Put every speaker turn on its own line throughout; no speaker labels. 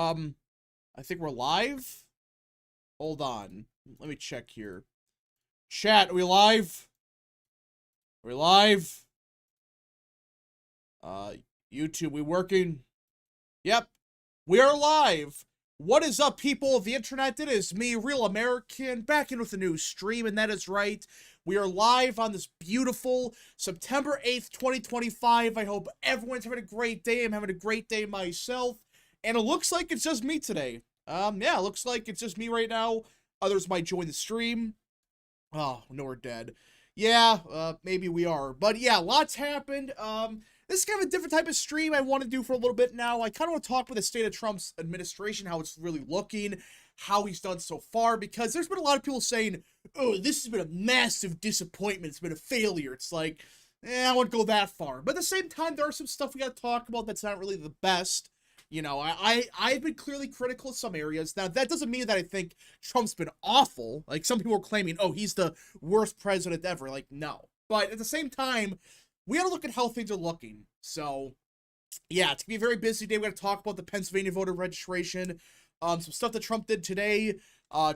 I think we're live. Hold on. Let me check here. Chat, are we live? Are we live? YouTube, we working? Yep. We are live. What is up, people of the internet? It is me, Real American, back in with a new stream, and that is right. We are live on this beautiful September 8th, 2025. I hope everyone's having a great day. I'm having a great day myself. And it looks like it's just me today. Yeah, it looks like it's just me right now. Others might join the stream. Oh, no, we're dead. Yeah, maybe we are. But yeah, lots happened. This is kind of a different type of stream I want to do for a little bit now. I kind of want to talk about the state of Trump's administration, how it's really looking, how he's done so far, because there's been a lot of people saying, oh, this has been a massive disappointment. It's been a failure. It's like, I won't go that far. But at the same time, there are some stuff we got to talk about that's not really the best. You know, I've been clearly critical of some areas. Now, that doesn't mean that I think Trump's been awful. Like, some people are claiming, oh, he's the worst president ever. Like, no. But at the same time, we gotta look at how things are looking. So, yeah, it's gonna be a very busy day. We gotta talk about the Pennsylvania voter registration, some stuff that Trump did today,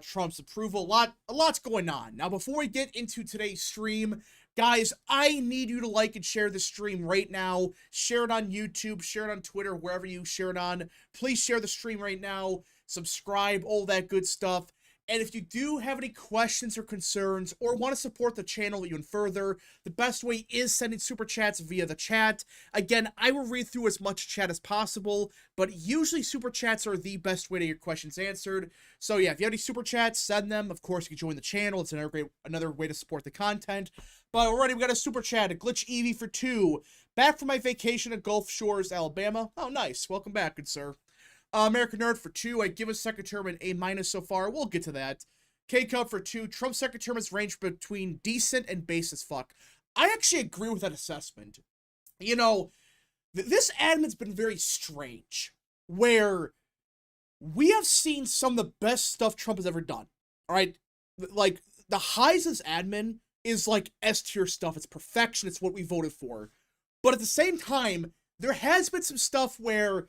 Trump's approval, a lot's going on. Now, before we get into today's stream, guys, I need you to like and share this stream right now. Share it on YouTube, share it on Twitter, wherever you share it on. Please share the stream right now. Subscribe, all that good stuff. And if you do have any questions or concerns or want to support the channel even further, the best way is sending super chats via the chat. Again, I will read through as much chat as possible, but usually super chats are the best way to get your questions answered. So yeah, if you have any super chats, send them. Of course, you can join the channel. It's another way to support the content. But already we got a super chat, a Glitch Evie for 2. Back from my vacation at Gulf Shores, Alabama. Oh, nice. Welcome back, good sir. American Nerd for 2. I give his second term an A- so far. We'll get to that. K-Cup for 2. Trump's second term has ranged between decent and base as fuck. I actually agree with that assessment. You know, this admin's been very strange, where we have seen some of the best stuff Trump has ever done. All right? Like, the highs of this admin is like S-tier stuff. It's perfection. It's what we voted for. But at the same time, there has been some stuff where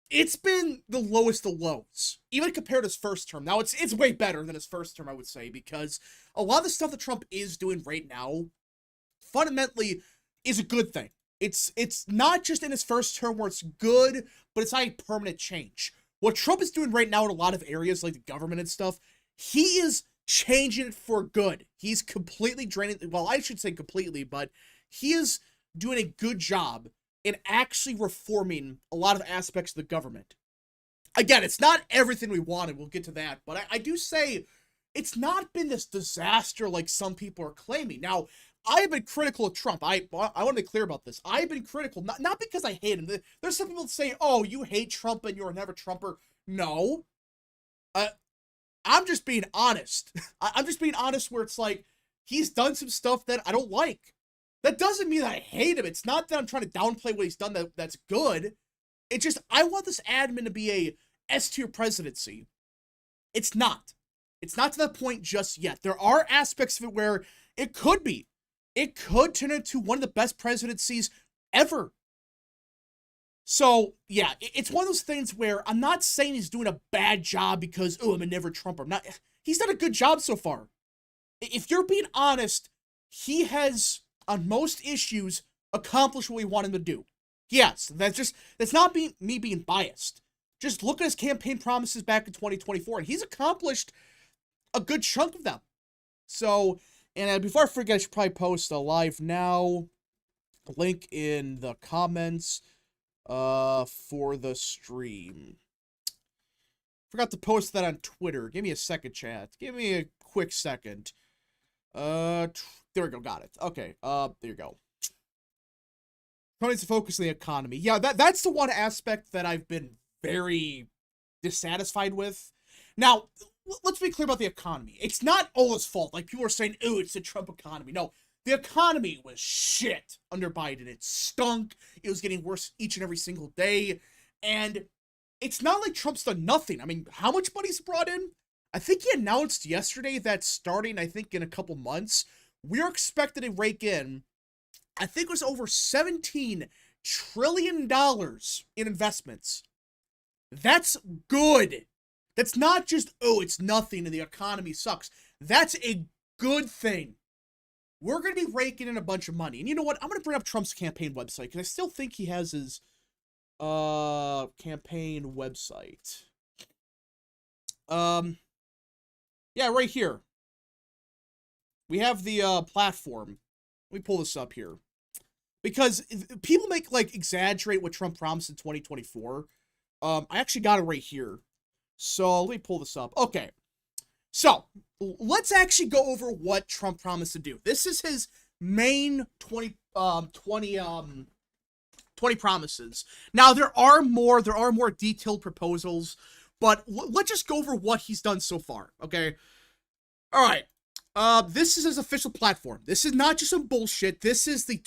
it's been the lowest of lows, even compared to his first term. Now, it's way better than his first term, I would say, because a lot of the stuff that Trump is doing right now, fundamentally, is a good thing. It's not just in his first term where it's good, but it's not a permanent change. What Trump is doing right now in a lot of areas, like the government and stuff, he is changing it for good. He's completely draining, well, I should say completely, but he is doing a good job in actually reforming a lot of aspects of the government. Again, it's not everything we wanted, we'll get to that, but I do say it's not been this disaster like some people are claiming. Now, I have been critical of Trump. I want to be clear about this. I've been critical, not because I hate him. There's some people that say, oh, you hate Trump and you're never Trumper. No. I'm just being honest. I'm just being honest where it's like, he's done some stuff that I don't like. That doesn't mean that I hate him. It's not that I'm trying to downplay what he's done that's good. It's just, I want this admin to be a S-tier presidency. It's not. It's not to that point just yet. There are aspects of it where it could be. It could turn into one of the best presidencies ever. So, yeah, it's one of those things where I'm not saying he's doing a bad job because, oh, I'm a never Trumper. He's done a good job so far. If you're being honest, he has, on most issues, accomplished what we want him to do. Yes, that's not me being biased. Just look at his campaign promises back in 2024, and he's accomplished a good chunk of them. So, and before I forget, I should probably post a live now link in the comments for the stream. Forgot to post that on Twitter. Give me a second, chat. Give me a quick second. There we go. Got it. Okay. There you go. Trying to focus on the economy. Yeah, that's the one aspect that I've been very dissatisfied with. Now, let's be clear about the economy. It's not all his fault. Like, people are saying, oh, it's the Trump economy. No, the economy was shit under Biden. It stunk. It was getting worse each and every single day. And it's not like Trump's done nothing. I mean, how much money's brought in? I think he announced yesterday that starting, I think, in a couple months, we're expected to rake in, I think it was over $17 trillion in investments. That's good. That's not just, oh, it's nothing and the economy sucks. That's a good thing. We're going to be raking in a bunch of money. And you know what? I'm going to bring up Trump's campaign website because I still think he has his campaign website. Yeah, right here. We have the platform. Let me pull this up here. Because people exaggerate what Trump promised in 2024. I actually got it right here. So let me pull this up. Okay. So let's actually go over what Trump promised to do. This is his main 20 promises. Now there are more detailed proposals, but let's just go over what he's done so far. Okay. All right. This is his official platform. This is not just some bullshit. This is the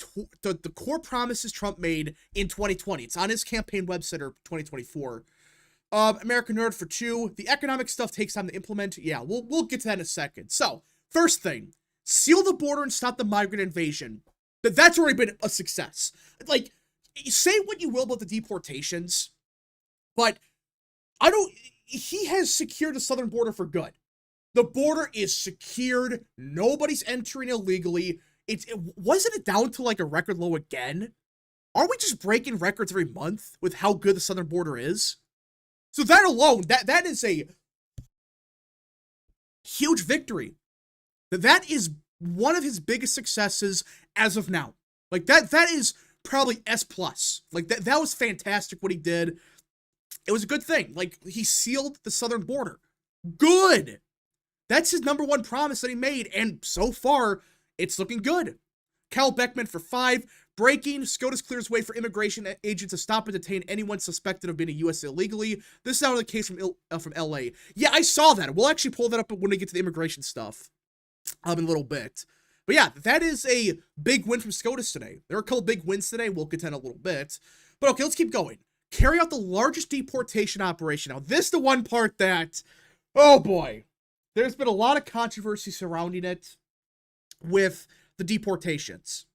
core promises Trump made in 2020. It's on his campaign website or 2024. American Nerd for 2. The economic stuff takes time to implement. Yeah, we'll get to that in a second. So, first thing, seal the border and stop the migrant invasion. That's already been a success. Like, say what you will about the deportations, but he has secured the southern border for good. The border is secured. Nobody's entering illegally. Wasn't it down to like a record low again? Aren't we just breaking records every month with how good the southern border is? So that alone, that is a huge victory. That is one of his biggest successes as of now. Like that is probably S+. Like that was fantastic what he did. It was a good thing. Like he sealed the southern border. Good. That's his number one promise that he made, and so far, it's looking good. Cal Beckman for 5. Breaking. SCOTUS clears way for immigration agents to stop and detain anyone suspected of being a U.S. illegally. This is out of the case from L.A. Yeah, I saw that. We'll actually pull that up when we get to the immigration stuff in a little bit. But yeah, that is a big win from SCOTUS today. There are a couple big wins today. We'll get to that in a little bit. But okay, let's keep going. Carry out the largest deportation operation. Now, this is the one part that, oh boy. There's been a lot of controversy surrounding it with the deportations.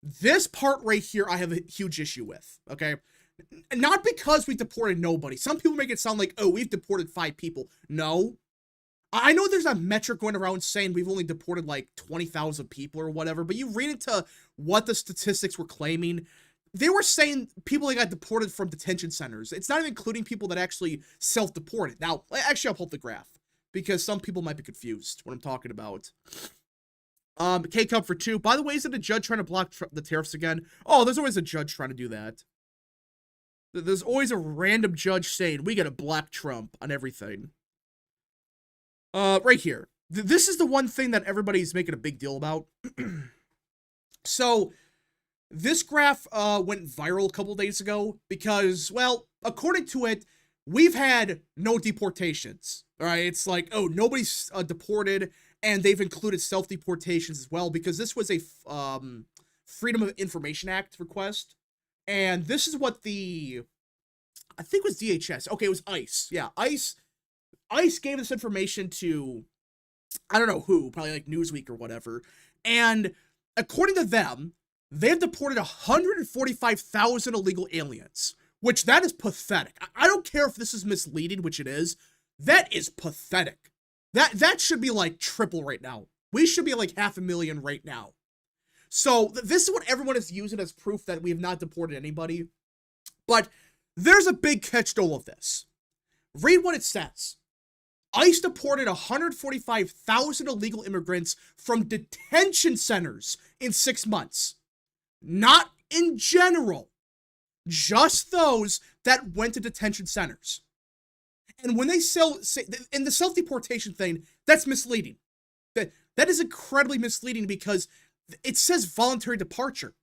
This part right here, I have a huge issue with, okay? Not because we deported nobody. Some people make it sound like, oh, we've deported 5 people. No. I know there's a metric going around saying we've only deported like 20,000 people or whatever, but you read into what the statistics were claiming. They were saying people that got deported from detention centers. It's not even including people that actually self-deported. Now, actually, I'll pull up the graph, because some people might be confused what I'm talking about. K-Cup for 2. By the way, isn't a judge trying to block the tariffs again? Oh, there's always a judge trying to do that. There's always a random judge saying, we gotta block Trump on everything. Right here. This is the one thing that everybody's making a big deal about. So, this graph went viral a couple days ago because, well, according to it, we've had no deportations. All right, it's like, oh, nobody's deported, and they've included self-deportations as well, because this was a Freedom of Information Act request, and this is what I think it was DHS. Okay, it was ICE. Yeah, ICE gave this information to, I don't know who, probably like Newsweek or whatever, and according to them, they've deported 145,000 illegal aliens, which that is pathetic. I don't care if this is misleading, which it is. That is pathetic. That should be like triple right now. We should be like 500,000 right now. So this is what everyone is using as proof that we have not deported anybody. But there's a big catch to all of this. Read what it says. ICE deported 145,000 illegal immigrants from detention centers in 6 months. Not in general. Just those that went to detention centers. And when they say in the self-deportation thing, that's misleading. That is incredibly misleading because it says voluntary departure,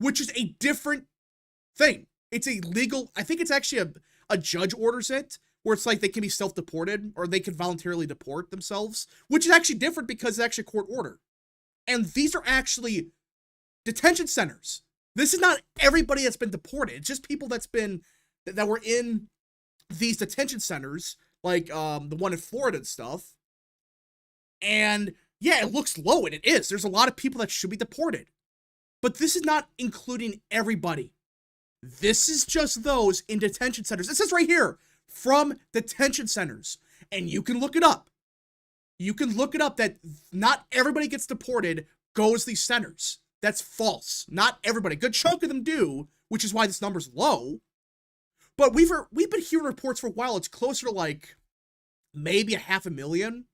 which is a different thing. It's a legal, I think it's actually a judge orders it, where it's like they can be self-deported or they can voluntarily deport themselves, which is actually different because it's actually a court order. And these are actually detention centers. This is not everybody that's been deported. It's just people that were in these detention centers, like the one in Florida and stuff. And yeah, it looks low, and it is. There's a lot of people that should be deported. But this is not including everybody. This is just those in detention centers. It says right here, from detention centers. And you can look it up. You can look it up that not everybody gets deported, goes to these centers. That's false. Not everybody. A good chunk of them do, which is why this number's low. But we've been hearing reports for a while. It's closer to like maybe 500,000.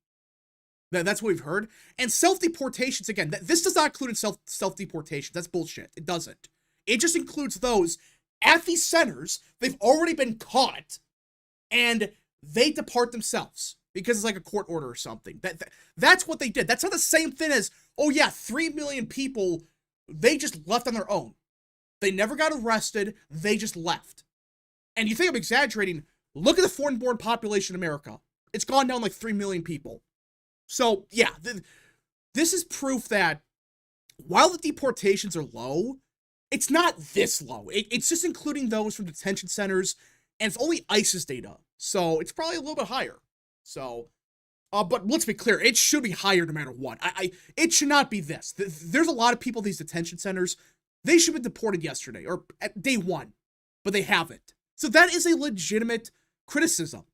That's what we've heard. And self-deportations, again, this does not include self-deportations. That's bullshit. It doesn't. It just includes those at these centers. They've already been caught, and they depart themselves because it's like a court order or something. That's what they did. That's not the same thing as, oh yeah, 3 million people, they just left on their own. They never got arrested. They just left. And you think I'm exaggerating? Look at the foreign-born population in America. It's gone down like 3 million people. So, yeah, this is proof that while the deportations are low, it's not this low. It's just including those from detention centers, and it's only ICE's data. So, it's probably a little bit higher. So, but let's be clear, it should be higher no matter what. It should not be this. There's a lot of people in these detention centers, they should have been deported yesterday, or at day one, but they haven't. So that is a legitimate criticism,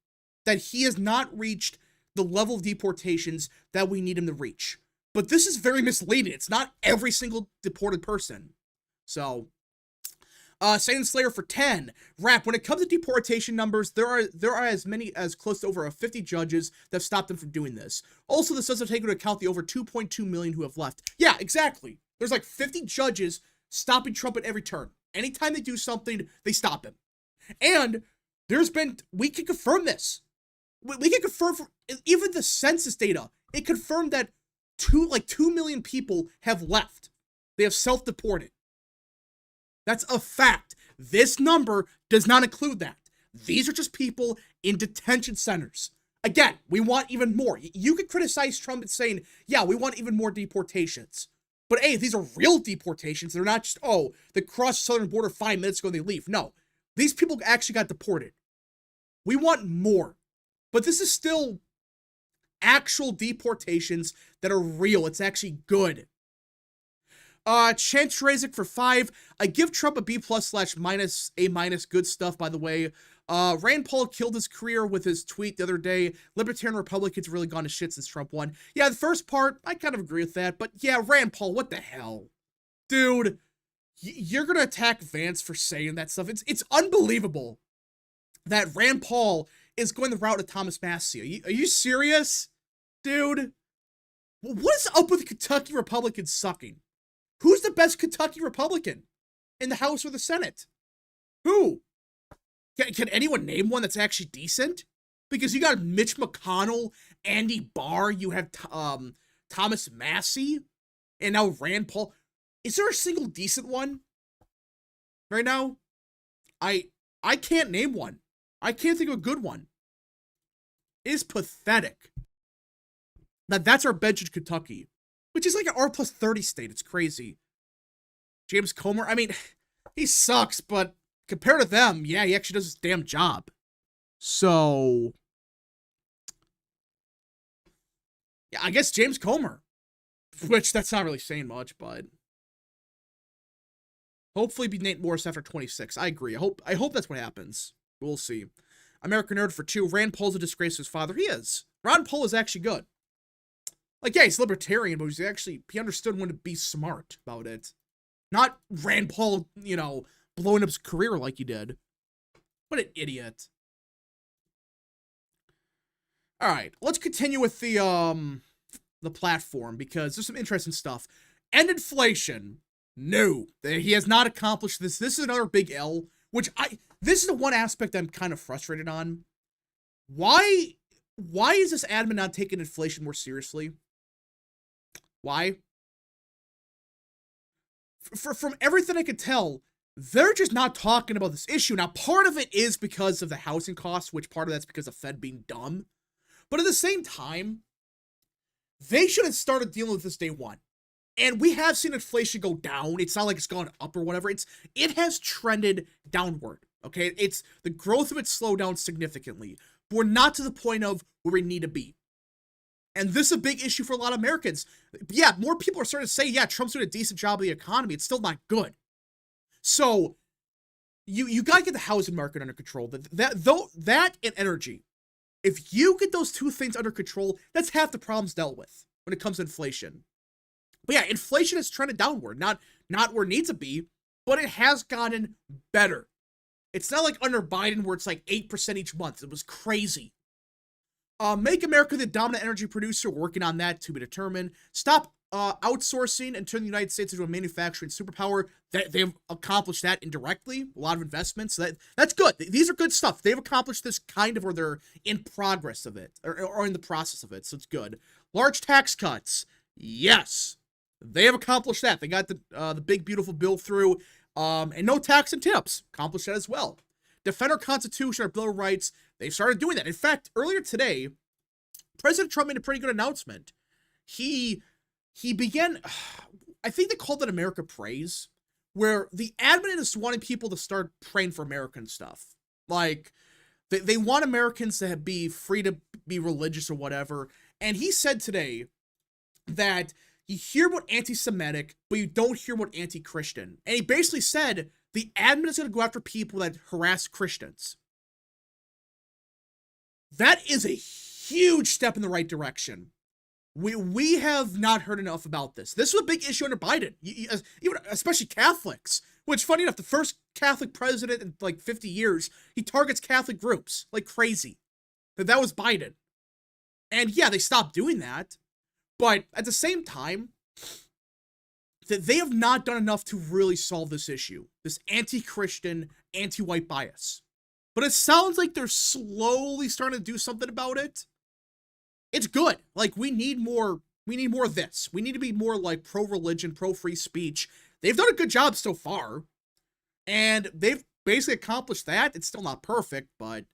that he has not reached the level of deportations that we need him to reach. But this is very misleading. It's not every single deported person. So, Satan Slayer for 10. Rap, when it comes to deportation numbers, there are as many as close to over 50 judges that have stopped them from doing this. Also, this doesn't take into account the over 2.2 million who have left. Yeah, exactly. There's like 50 judges stopping Trump at every turn. Anytime they do something, they stop him. And we can confirm this. We can confirm from even the census data. It confirmed that 2 million people have left. They have self-deported. That's a fact. This number does not include that. These are just people in detention centers. Again, we want even more. You could criticize Trump and saying, yeah, we want even more deportations. But hey, these are real deportations. They're not just, oh, they crossed the southern border 5 minutes ago and they leave. No, these people actually got deported. We want more. But this is still actual deportations that are real. It's actually good. Chance Razik for 5. I give Trump a B+/-A-. Good stuff, by the way. Rand Paul killed his career with his tweet the other day. Libertarian Republicans really gone to shit since Trump won. Yeah, the first part, I kind of agree with that. But yeah, Rand Paul, what the hell? Dude, you're going to attack Vance for saying that stuff. It's unbelievable that Rand Paul is going the route of Thomas Massie. Are you serious? Dude, what is up with Kentucky Republicans sucking? Who's the best Kentucky Republican in the House or the Senate? Who? Can anyone name one that's actually decent? Because you got Mitch McConnell, Andy Barr, you have Thomas Massie, and now Rand Paul. Is there a single decent one right now? I can't name one. I can't think of a good one. It is pathetic. That's our bench in Kentucky, which is like an R+30 state. It's crazy. James Comer, I mean, he sucks, but compared to them, yeah, he actually does his damn job. So, yeah, I guess James Comer, which that's not really saying much, but hopefully be Nate Morris after 26. I agree. I hope that's what happens. We'll see. American Nerd for 2. Rand Paul's a disgrace to his father. He is. Ron Paul is actually good. Like, yeah, he's libertarian, but he understood when to be smart about it. Not Rand Paul, blowing up his career like he did. What an idiot. All right, let's continue with the platform, because there's some interesting stuff. End inflation. No, he has not accomplished this. This is another big L, this is the one aspect I'm kind of frustrated on. Why is this admin not taking inflation more seriously? Why? From everything I could tell, they're just not talking about this issue. Now, part of it is because of the housing costs, which part of that's because of Fed being dumb. But at the same time, they should have started dealing with this day one. And we have seen inflation go down. It's not like it's gone up or whatever. It has trended downward, okay? The growth of it slowed down significantly. But we're not to the point of where we need to be. And this is a big issue for a lot of Americans. Yeah, more people are starting to say, yeah, Trump's doing a decent job of the economy. It's still not good. So, you gotta get the housing market under control. That and energy. If you get those two things under control, that's half the problems dealt with when it comes to inflation. But yeah, inflation is trending downward, not where it needs to be, but it has gotten better. It's not like under Biden where it's like 8% each month. It was crazy. Make America the dominant energy producer, working on that to be determined. Stop outsourcing and turn the United States into a manufacturing superpower. They've accomplished that indirectly. A lot of investments. That's good. These are good stuff. They've accomplished this kind of, or they're in progress of it, or in the process of it. So it's good. Large tax cuts. Yes, they have accomplished that. They got the big beautiful bill through. And no tax and tips. Accomplished that as well. Defend our Constitution, our Bill of Rights. They started doing that. In fact, earlier today, President Trump made a pretty good announcement. He began, I think they called it America Prays, where the admin is wanting people to start praying for American stuff. Like, they want Americans to be free to be religious or whatever. And he said today that you hear about anti-Semitic, but you don't hear about anti-Christian. And he basically said the admin is going to go after people that harass Christians. That is a huge step in the right direction. We have not heard enough about this. This was a big issue under Biden, even especially Catholics. Which, funny enough, the first Catholic president in like 50 years, he targets Catholic groups like crazy. That was Biden. And yeah, they stopped doing that. But at the same time, that they have not done enough to really solve this issue, this anti-Christian, anti-white bias. But it sounds like they're slowly starting to do something about it. It's good. Like, we need more of this. We need to be more like pro-religion, pro-free speech. They've done a good job so far. And they've basically accomplished that. It's still not perfect, but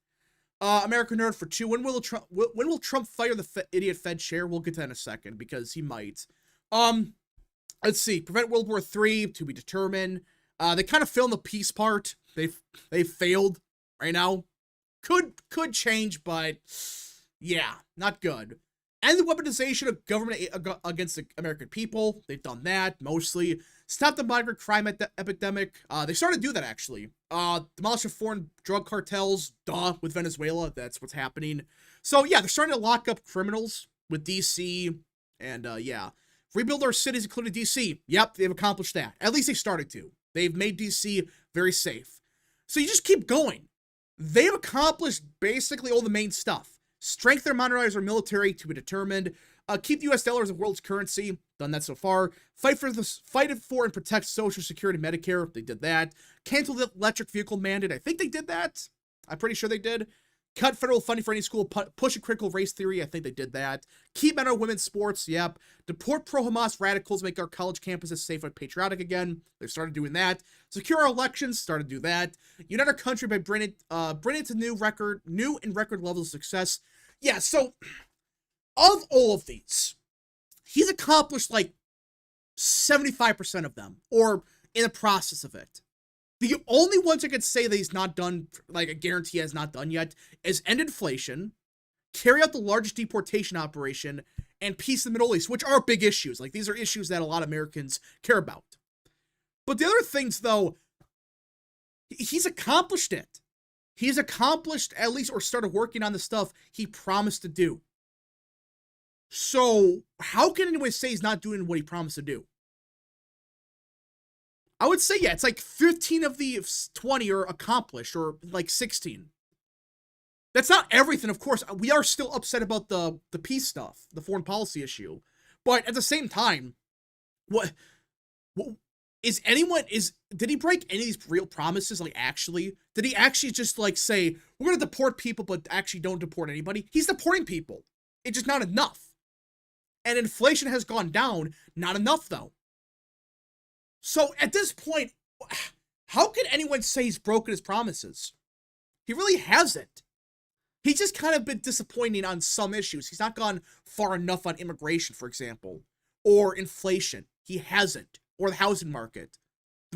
American Nerd for 2. When will Trump fire the idiot Fed chair? We'll get to that in a second, because he might. Let's see. Prevent World War III, to be determined. They kind of failed the peace part. They failed right now. Could change, but yeah, not good. End the weaponization of government against the American people. They've done that, mostly. Stop the migrant crime epidemic. They started to do that, actually. Demolish the foreign drug cartels. Duh, with Venezuela. That's what's happening. So, yeah, they're starting to lock up criminals with D.C. And, yeah. Rebuild our cities, including D.C. Yep, they've accomplished that. At least they started to. They've made D.C. very safe. So you just keep going. They've accomplished basically all the main stuff. Strengthen or modernize our military, to be determined. Keep the U.S. dollar as the world's currency. Done that so far. Fight for and protect Social Security, Medicare. They did that. Cancel the electric vehicle mandate. I think they did that. I'm pretty sure they did. Cut federal funding for any school. Push a critical race theory. I think they did that. Keep men and women's sports. Yep. Deport pro-Hamas radicals. Make our college campuses safe and patriotic again. They've started doing that. Secure our elections. Started to do that. Unite our country by bringing it to new and record levels of success. Yeah, so of all of these, he's accomplished like 75% of them, or in the process of it. The only ones I could say that he's not done, like a guarantee has not done yet, is end inflation, carry out the largest deportation operation, and peace in the Middle East, which are big issues. Like, these are issues that a lot of Americans care about. But the other things, though, he's accomplished it. He's accomplished, at least, or started working on the stuff he promised to do. So, how can anyone say he's not doing what he promised to do? I would say, yeah, it's like 15 of the 20 are accomplished, or like 16. That's not everything, of course. We are still upset about the peace stuff, the foreign policy issue. But at the same time, what did he break any of these real promises? Like, actually? Did he actually just, like, say, we're going to deport people, but actually don't deport anybody? He's deporting people. It's just not enough. And inflation has gone down. Not enough, though. So, at this point, how can anyone say he's broken his promises? He really hasn't. He's just kind of been disappointing on some issues. He's not gone far enough on immigration, for example, or inflation. He hasn't. Or the housing market,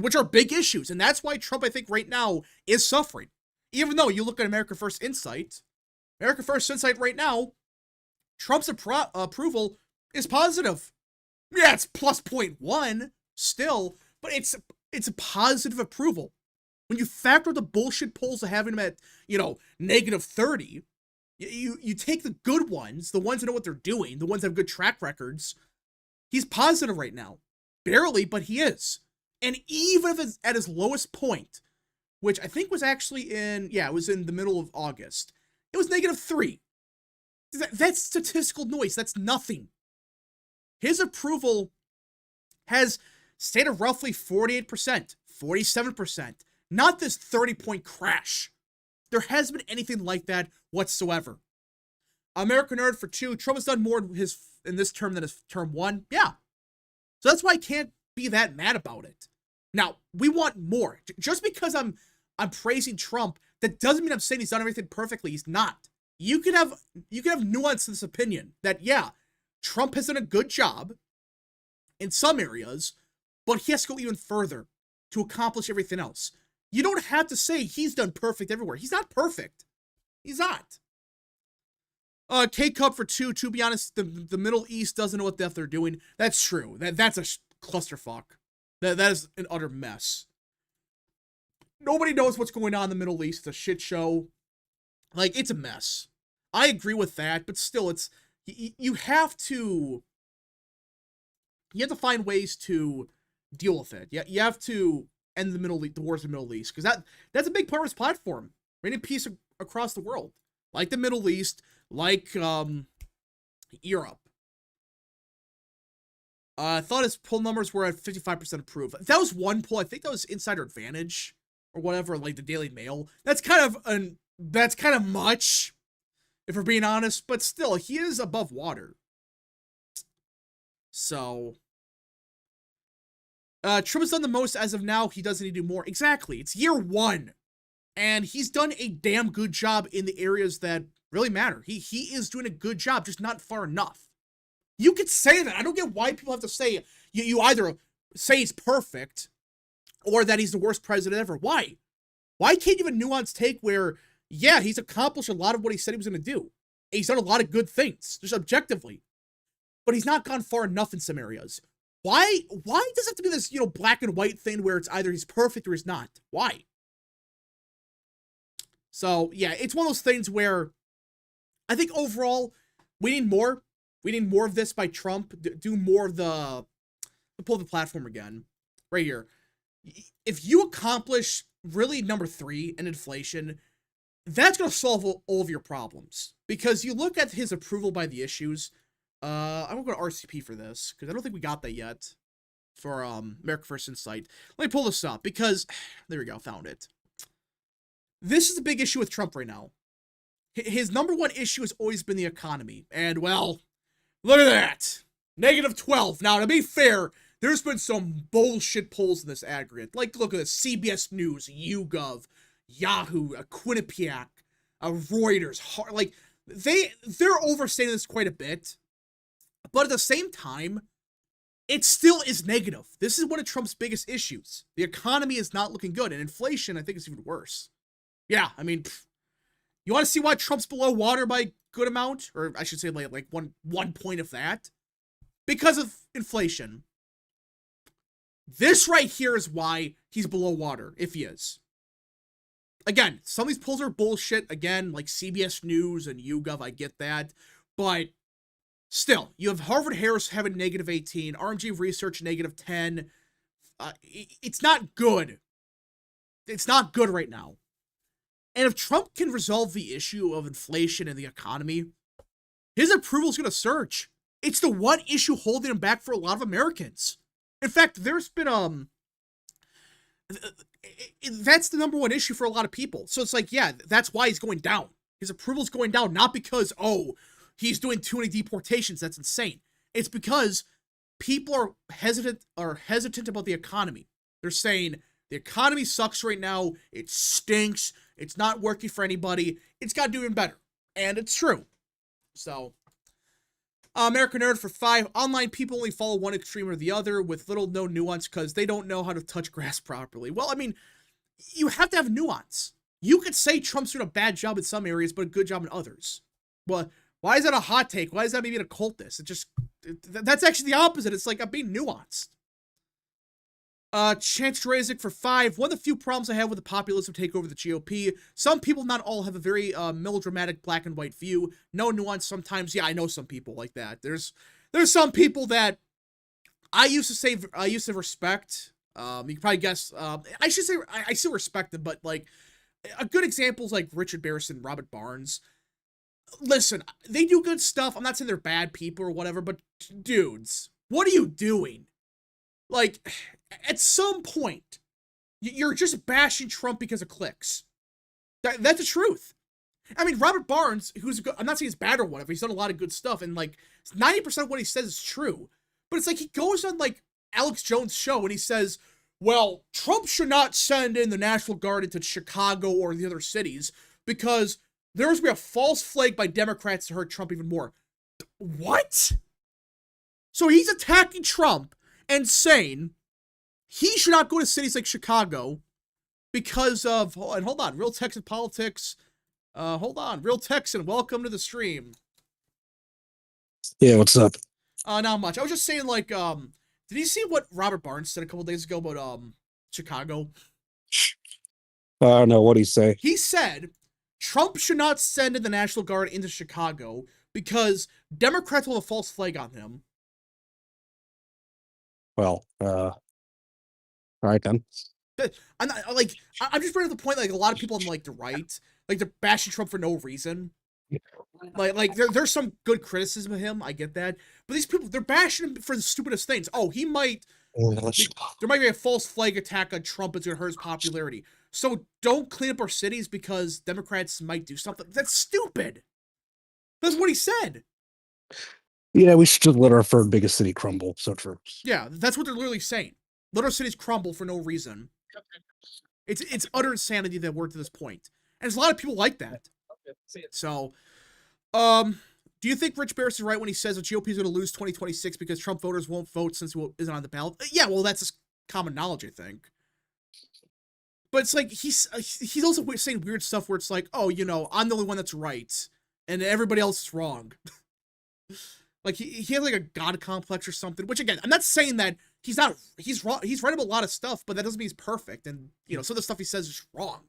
which are big issues. And that's why Trump, I think, right now is suffering. Even though you look at America First Insight right now, Trump's approval is positive. Yeah, it's plus 0.1 still, but it's a positive approval, When you factor the bullshit polls of having him at, negative 30, you take the good ones, the ones that know what they're doing, the ones that have good track records. He's positive right now. Barely, but he is. And even if it's at his lowest point, which I think was actually it was in the middle of August, it was negative 3. That's statistical noise. That's nothing. His approval has stayed at roughly 48%, 47%. Not this 30-point crash. There hasn't been anything like that whatsoever. American Nerd for 2. Trump has done more in this term than his term 1. Yeah. So that's why I can't be that mad about it. Now, we want more. Just because I'm praising Trump, that doesn't mean I'm saying he's done everything perfectly. He's not. You can have nuance to this opinion that, yeah, Trump has done a good job in some areas, but he has to go even further to accomplish everything else. You don't have to say he's done perfect everywhere. He's not perfect. He's not. K-Cup for 2. To be honest, the Middle East doesn't know what the F they're doing. That's true. That's a clusterfuck. That is an utter mess. Nobody knows what's going on in the Middle East. It's a shit show. Like, it's a mess. I agree with that, but still, it's you have to find ways to deal with it. You have to end the wars in the Middle East, because that's a big part of his platform. Bringing peace across the world, like the Middle East, like Europe. I thought his poll numbers were at 55% approve. That was one poll. I think that was Insider Advantage or whatever, like the Daily Mail. That's kind of much, if we're being honest, but still, he is above water. So, Trump has done the most as of now. He doesn't need to do more. Exactly. It's year 1. And he's done a damn good job in the areas that really matter. He is doing a good job, just not far enough. You could say that. I don't get why people have to say, you either say he's perfect or that he's the worst president ever. Why? Why can't you have a nuanced take where, yeah, he's accomplished a lot of what he said he was going to do. He's done a lot of good things, just objectively. But he's not gone far enough in some areas. Why does it have to be this, black and white thing where it's either he's perfect or he's not? Why? So, yeah, it's one of those things where I think overall we need more. We need more of this by Trump. Do more of pull the platform again. Right here. If you accomplish really number 3 in inflation, that's going to solve all of your problems. Because you look at his approval by the issues. I won't go to RCP for this, because I don't think we got that yet for America First Insight. Let me pull this up, because, there we go, found it. This is the big issue with Trump right now. His number 1 issue has always been the economy. And, well, look at that. Negative 12. Now, to be fair, there's been some bullshit polls in this aggregate. Like, look at this. CBS News, YouGov, Yahoo, Quinnipiac, Reuters. Like, they're overstating this quite a bit. But at the same time, it still is negative. This is one of Trump's biggest issues. The economy is not looking good. And inflation, I think, is even worse. Yeah, I mean, you want to see why Trump's below water by a good amount? Or I should say like one point of that. Because of inflation. This right here is why he's below water, if he is. Again, some of these polls are bullshit. Again, like CBS News and YouGov, I get that. But still, you have Harvard Harris having negative 18, RMG Research negative 10. It's not good. It's not good right now. And if Trump can resolve the issue of inflation and the economy, his approval is going to surge. It's the one issue holding him back for a lot of Americans. In fact, there's been, that's the number 1 issue for a lot of people. So it's like, yeah, that's why he's going down. His approval's going down, not because, he's doing too many deportations. That's insane. It's because people are hesitant about the economy. They're saying the economy sucks right now. It stinks. It's not working for anybody. It's got to do even better. And it's true. So, American Nerd for 5. Online people only follow one extreme or the other with little no nuance because they don't know how to touch grass properly. Well, I mean, you have to have nuance. You could say Trump's doing a bad job in some areas, but a good job in others. Well, why is that a hot take? Why is that maybe an occultist? That's actually the opposite. It's like I'm being nuanced. Chance Razik for 5. One of the few problems I have with the populism take over the GOP. Some people, not all, have a very melodramatic black and white view. No nuance sometimes. Yeah, I know some people like that. There's some people that I used to respect. You can probably guess. I should say I still respect them, but like a good example is like Richard Barrison, Robert Barnes. Listen, they do good stuff. I'm not saying they're bad people or whatever, but dudes, what are you doing? Like, at some point, you're just bashing Trump because of clicks. That's the truth. I mean, Robert Barnes, I'm not saying he's bad or whatever, he's done a lot of good stuff, and like 90% of what he says is true. But it's like he goes on like Alex Jones' show and he says, well, Trump should not send in the National Guard into Chicago or the other cities because there's going to be a false flag by Democrats to hurt Trump even more. What? So he's attacking Trump and saying he should not go to cities like Chicago because of, hold on, Real Texan Politics. Hold on, Real Texan, welcome to the stream.
Yeah, what's up?
Not much. I was just saying, like, did you see what Robert Barnes said a couple days ago about, Chicago?
I don't know, what'd he say?
He said Trump should not send in the National Guard into Chicago because Democrats will have a false flag on him.
Well, all right then.
I'm not, like, I'm just bringing up the point, like, a lot of people on, like, the right, like, they're bashing Trump for no reason. Like there's some good criticism of him, I get that. But these people, they're bashing him for the stupidest things. Oh, there might be a false flag attack on Trump, it's gonna hurt his popularity. So don't clean up our cities because Democrats might do something. That's stupid. That's what he said.
Yeah, we should just let our third biggest city crumble. So true.
Yeah, that's what they're literally saying. Let our cities crumble for no reason. It's utter insanity that we're to this point. And there's a lot of people like that. So, do you think Rich Barris is right when he says the GOP is going to lose 2026 because Trump voters won't vote since he isn't on the ballot? Yeah, well, that's just common knowledge, I think. But it's like he's also saying weird stuff where it's like, oh, you know, I'm the only one that's right, and everybody else is wrong. Like he has like a god complex or something. Which again, I'm not saying that he's not. He's wrong. He's right about a lot of stuff, but that doesn't mean he's perfect. And you know, some of the stuff he says is wrong.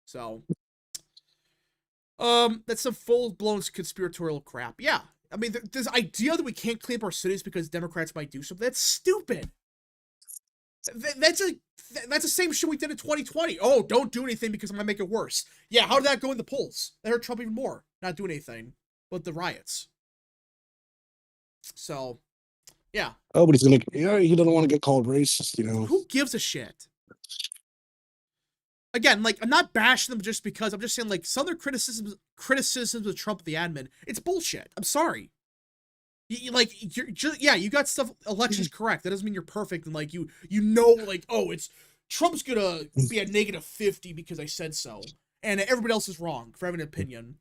So. That's some full-blown conspiratorial crap. Yeah. I mean, this idea that we can't clean up our cities because Democrats might do something, that's stupid. That's the same shit we did in 2020. Oh, don't do anything because I'm gonna make it worse. Yeah, how did that go in the polls? That hurt Trump even more. Not doing anything, but the riots. So, yeah.
Oh, but he doesn't want to get called racist, you know.
Who gives a shit? Again, like, I'm not bashing them just because, I'm just saying, like, some of their criticisms of Trump, the admin, it's bullshit. I'm sorry. You got stuff, elections correct. That doesn't mean you're perfect, and, like, you know, like, oh, Trump's gonna be at -50 because I said so. And everybody else is wrong for having an opinion.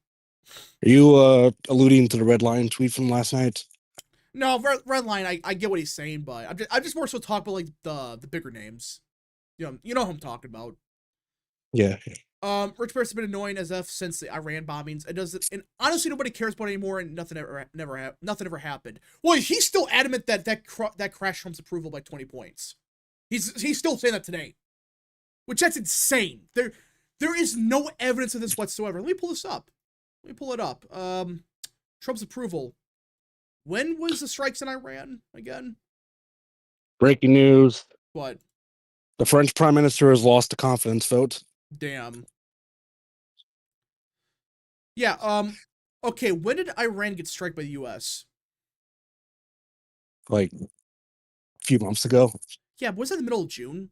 Are you, alluding to the red line tweet from last night?
No, red line, I get what he's saying, but I'm just more so talking about, like, the bigger names. You know who I'm talking about.
Yeah.
Rich Barrett's been annoying as F since the Iran bombings. And honestly, nobody cares about it anymore, and nothing ever happened. Well, he's still adamant that crashed Trump's approval by 20 points. He's still saying that today, which that's insane. There is no evidence of this whatsoever. Let me pull this up. Let me pull it up. Trump's approval. When was the strikes in Iran again?
Breaking news.
What?
The French Prime Minister has lost the confidence vote.
Damn. Yeah, okay, when did Iran get struck by the US?
Like, a few months ago.
Yeah, but was that in the middle of June?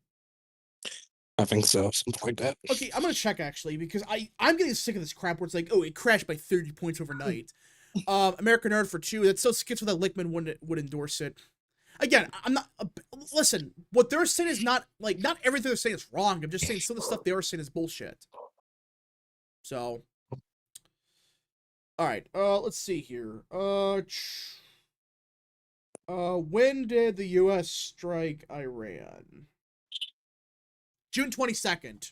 I think so, something like that.
Okay, I'm gonna check, actually, because I'm getting sick of this crap where it's like, oh, it crashed by 30 points overnight. American Nerd for 2, that's so skits that Lickman would endorse it. Again, I'm not, listen, what they're saying is not everything they're saying is wrong. I'm just saying some of the stuff they are saying is bullshit. So, alright, let's see here. When did the US strike Iran? June 22nd.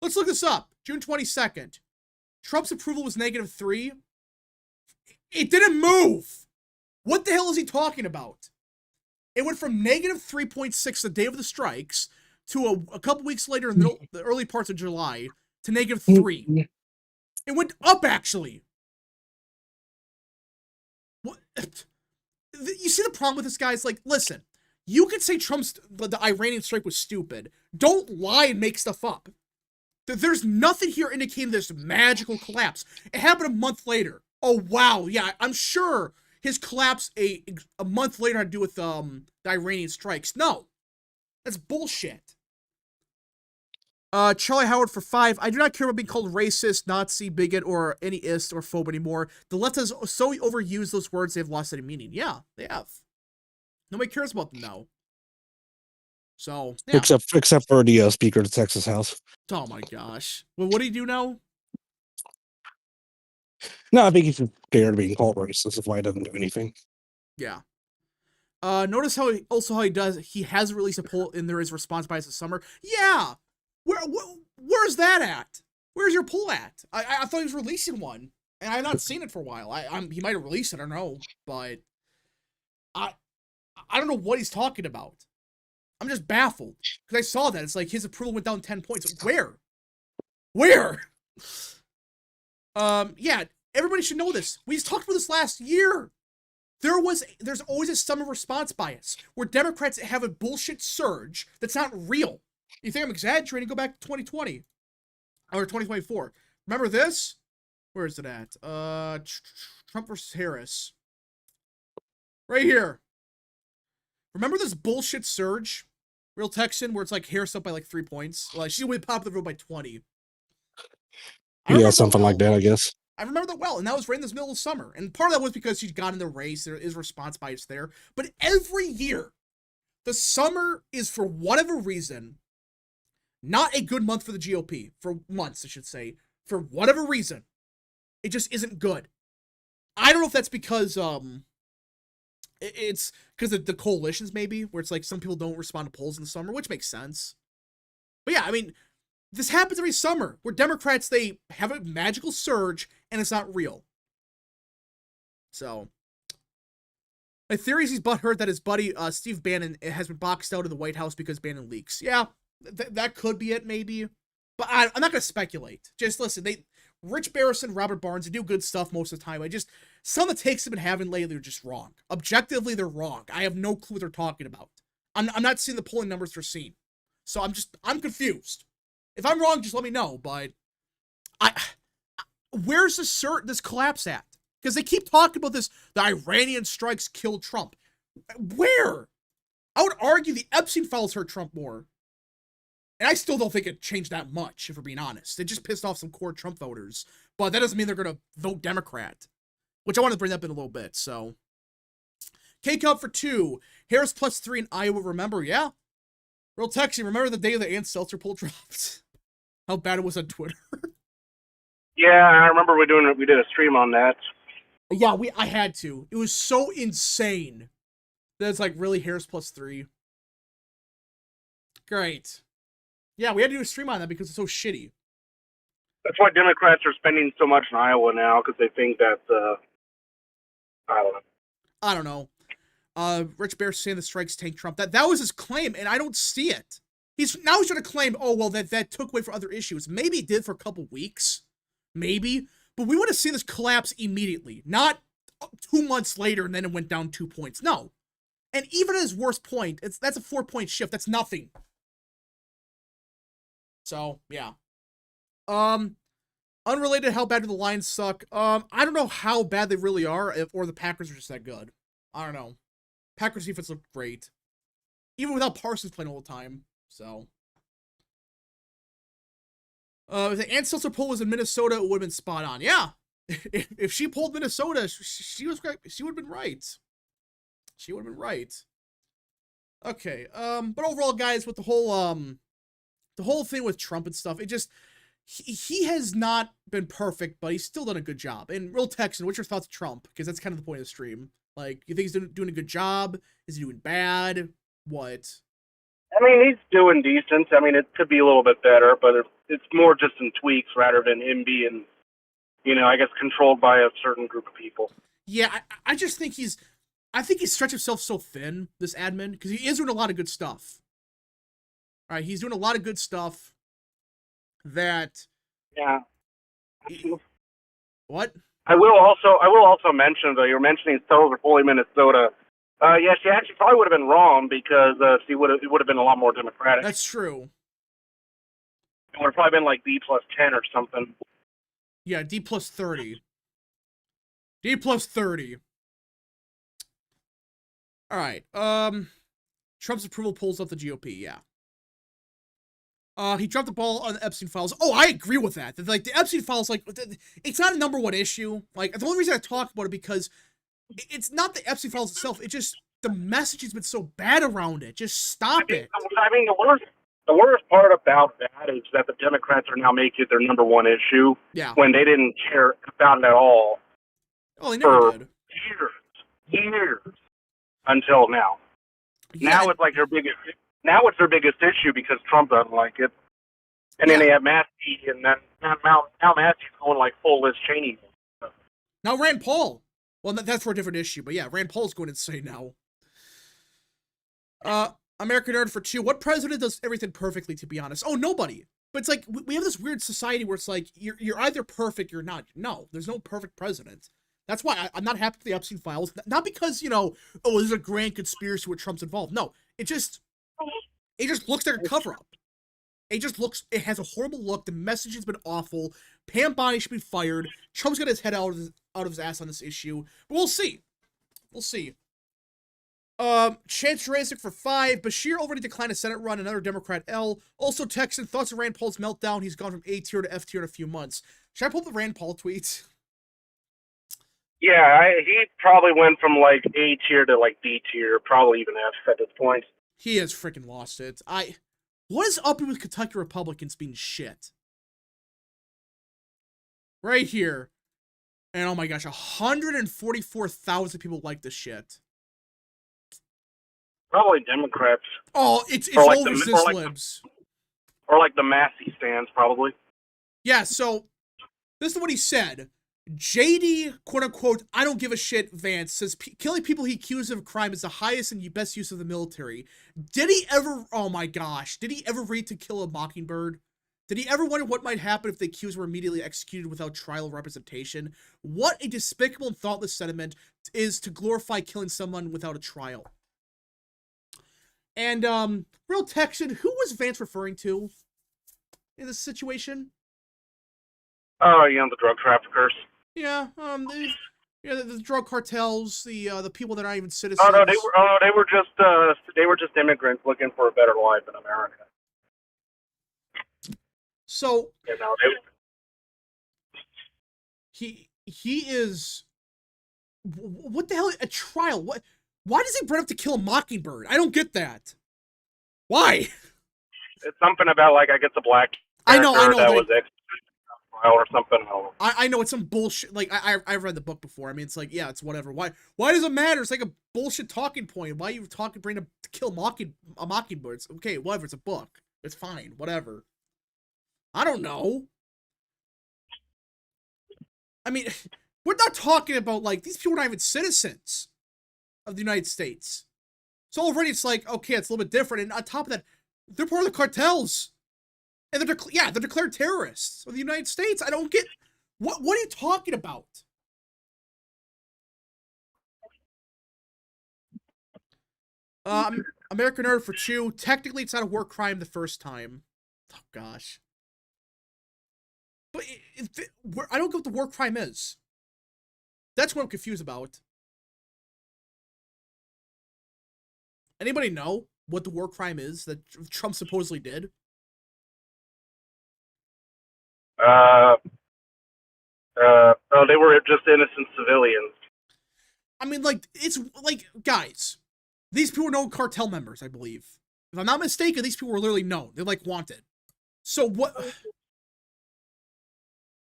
Let's look this up. June 22nd. Trump's approval was -3. It didn't move. What the hell is he talking about? It went from negative 3.6 the day of the strikes to a couple weeks later in the early parts of July to negative 3. It went up, actually. What? You see the problem with this, guys? Like, listen, you could say the Iranian strike was stupid. Don't lie and make stuff up. There's nothing here indicating this magical collapse. It happened a month later. Oh, wow. Yeah, I'm sure his collapse a month later had to do with the Iranian strikes. No. That's bullshit. Charlie Howard for 5. I do not care about being called racist, Nazi, bigot, or any ist or phobe anymore. The left has so overused those words they've lost any meaning. Yeah, they have. Nobody cares about them now. So, yeah.
Except for the Speaker of the Texas House.
Oh my gosh. Well, what do you do now?
No, I think he's scared of being called racist. That's why he doesn't do anything.
Yeah. Notice how he hasn't released a poll in there his response bias this summer. Yeah. Where's that at? Where's your poll at? I thought he was releasing one, and I've not seen it for a while. He might have released it, I don't know, but I don't know what he's talking about. I'm just baffled because I saw that it's like his approval went down 10 points. Where? Yeah, everybody should know this. We just talked about this last year. There's always a summer response bias where Democrats have a bullshit surge that's not real. You think I'm exaggerating? Go back to 2020 or 2024. Remember this? Where is it at? Trump versus Harris. Right here. Remember this bullshit surge? Real Texan, where it's like Harris up by like 3 points. Like she would pop the vote by 20.
Yeah, something like that, I guess.
I remember that well, and that was right in this middle of summer. And part of that was because she got in the race. There is response bias there. But every year, the summer is, for whatever reason, not a good month for the GOP. For months, I should say. For whatever reason. It just isn't good. I don't know if that's because, it's because of the coalitions, maybe, where it's like some people don't respond to polls in the summer, which makes sense. But yeah, I mean, this happens every summer, where Democrats, they have a magical surge, and it's not real. So, my theory is he's butthurt that his buddy, Steve Bannon, has been boxed out of the White House because Bannon leaks. Yeah, that could be it, maybe. But I'm not going to speculate. Just listen, Rich Barrison, Robert Barnes, they do good stuff most of the time. Some of the takes they've been having lately are just wrong. Objectively, they're wrong. I have no clue what they're talking about. I'm not seeing the polling numbers they're seeing. So I'm confused. If I'm wrong, just let me know, but where's this collapse at? Because they keep talking about this, the Iranian strikes killed Trump. Where? I would argue the Epstein files hurt Trump more. And I still don't think it changed that much, if we're being honest. It just pissed off some core Trump voters. But that doesn't mean they're going to vote Democrat. Which I want to bring up in a little bit, so. K-Cup for 2. Harris plus 3 in Iowa, remember? Yeah. Real Texan, remember the day the Ann Seltzer poll dropped? How bad it was on Twitter?
Yeah, I remember we did a stream on that.
Yeah, I had to. It was so insane. That's like, really, Harris plus 3? Great. Yeah, we had to do a stream on that because it's so shitty.
That's why Democrats are spending so much in Iowa now, because they think that, I don't know.
Rich Bear saying the strikes tank Trump. That was his claim, and I don't see it. He's trying to claim, oh, well, that took away from other issues. Maybe it did for a couple weeks. Maybe. But we would have seen this collapse immediately. Not 2 months later, and then it went down 2 points. No. And even at his worst point, that's a 4-point shift. That's nothing. So, yeah. Unrelated to how bad do the Lions suck. I don't know how bad they really are, or the Packers are just that good. I don't know. Packers defense looked great. Even without Parsons playing all the time. So. If the Ann Seltzer poll was in Minnesota, it would have been spot on. Yeah. If she polled Minnesota, she would have been right. She would have been right. Okay. But overall, guys, with the whole thing with Trump and stuff, it just, he has not been perfect, but he's still done a good job. And Real Texan, what's your thoughts on Trump? Because that's kind of the point of the stream. Like, you think he's doing a good job? Is he doing bad? What?
I mean, he's doing decent. I mean, it could be a little bit better, but it's more just in tweaks rather than him being, I guess, controlled by a certain group of people.
Yeah, I just think he's I think he stretched himself so thin, this admin, because he is doing a lot of good stuff. All right, he's doing a lot of good stuff that...
Yeah.
What?
I will also mention, though, you're mentioning Silver Foley, Minnesota. Yeah, she actually probably would have been wrong because it would have been a lot more Democratic.
That's true.
It would have probably been like D plus 10 or something.
Yeah, D plus 30. D plus 30. All right. Trump's approval pulls up the GOP. Yeah. He dropped the ball on the Epstein files. Oh, I agree with that. Like, the Epstein files, like, it's not a #1 issue. Like, the only reason I talk about it because it's not the Epstein files itself. It's just the message has been so bad around it. Just stop it.
I mean, the worst part about that is that the Democrats are now making it their #1 issue.
Yeah.
When they didn't care about it at all.
Oh, they never did.
Years until now.
Yeah.
Now it's like their biggest. Now it's their biggest issue because Trump doesn't like it. And then they have Massey, and then now Massey's going like full Liz Cheney.
Now Rand Paul. Well, that's for a different issue, but yeah, Rand Paul's going insane now. American Nerd for 2. What president does everything perfectly, to be honest? Oh, nobody. But it's like, we have this weird society where it's like, you're either perfect or not. No, there's no perfect president. That's why I'm not happy with the Epstein files. Not because, oh, there's a grand conspiracy where Trump's involved. No, it just looks like a cover-up. It has a horrible look. The message has been awful. Pam Bondi should be fired. Trump's got his head out of his ass on this issue. But we'll see. We'll see. Chance Jurassic for 5. Bashir already declined a Senate run. Another Democrat L. Also Texan. Thoughts of Rand Paul's meltdown. He's gone from A tier to F tier in a few months. Should I pull up the Rand Paul tweets?
Yeah, he probably went from like A tier to like D tier, probably even F at this point.
He has freaking lost it. What is up with Kentucky Republicans being shit? Right here. And oh my gosh, 144,000 people like this shit.
Probably Democrats.
Oh, it's
like
all resist libs.
Or like the Massey stands, probably.
Yeah, so this is what he said. JD, quote unquote, I don't give a shit, Vance, says killing people he accused of crime is the highest and best use of the military. Did he ever, oh my gosh, did he ever read To Kill a Mockingbird? Did he ever wonder what might happen if the accused were immediately executed without trial or representation? What a despicable and thoughtless sentiment is to glorify killing someone without a trial. And, Real Texan, who was Vance referring to in this situation?
Oh, the drug traffickers.
Yeah, the drug cartels, the people that aren't even citizens.
Oh no, they were just immigrants looking for a better life in America.
So
they...
he is, what the hell, a trial? What? Why does he bring up To Kill a Mockingbird? I don't get that. Why?
It's something about like I guess a black.
I know.
That was or something.
I know it's some bullshit. Like I've read the book before. I mean, it's like, yeah, it's whatever. Why does it matter? It's like a bullshit talking point. Why are you bring up To Kill a Mockingbird? It's okay, whatever. It's a book. It's fine. Whatever. I don't know. I mean, we're not talking about like these people are not even citizens of the United States. So already it's like, okay, it's a little bit different. And on top of that, they're part of the cartels. And they're declared terrorists of the United States. I don't get what are you talking about? American Nerd for 2. Technically, it's not a war crime the first time. Oh gosh. But I don't get what the war crime is. That's what I'm confused about. Anybody know what the war crime is that Trump supposedly did?
They were just innocent civilians.
I mean, like, it's like, guys, these people were known cartel members, I believe. If I'm not mistaken, these people were literally known. They're like wanted. So what?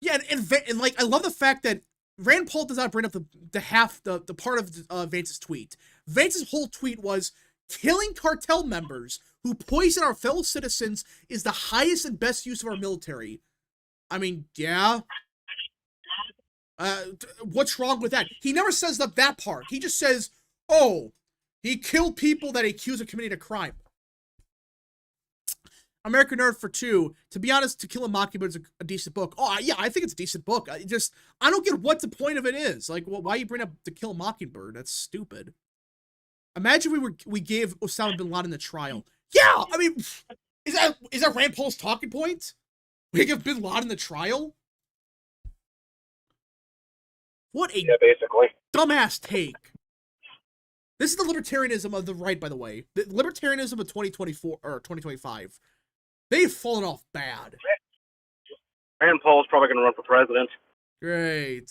Yeah, and like, I love the fact that Rand Paul does not bring up the part of Vance's tweet. Vance's whole tweet was killing cartel members who poison our fellow citizens is the highest and best use of our military. I mean, yeah. What's wrong with that? He never says that part. He just says Oh, he killed people that he accused of committing a crime. American Nerd for 2. To be honest, To Kill a Mockingbird is a decent book. Oh, yeah, I think it's a decent book. I don't get what the point of it is. Like, why you bring up To Kill a Mockingbird? That's stupid. Imagine we gave Osama bin Laden the trial. Yeah, I mean, is that Rand Paul's talking point? We give bin Laden the trial? What a
basically.
dumbass take. This is the libertarianism of the right, by the way. The libertarianism of 2024 or 2025. They've fallen off bad.
Rand Paul's probably going to run for president.
Great.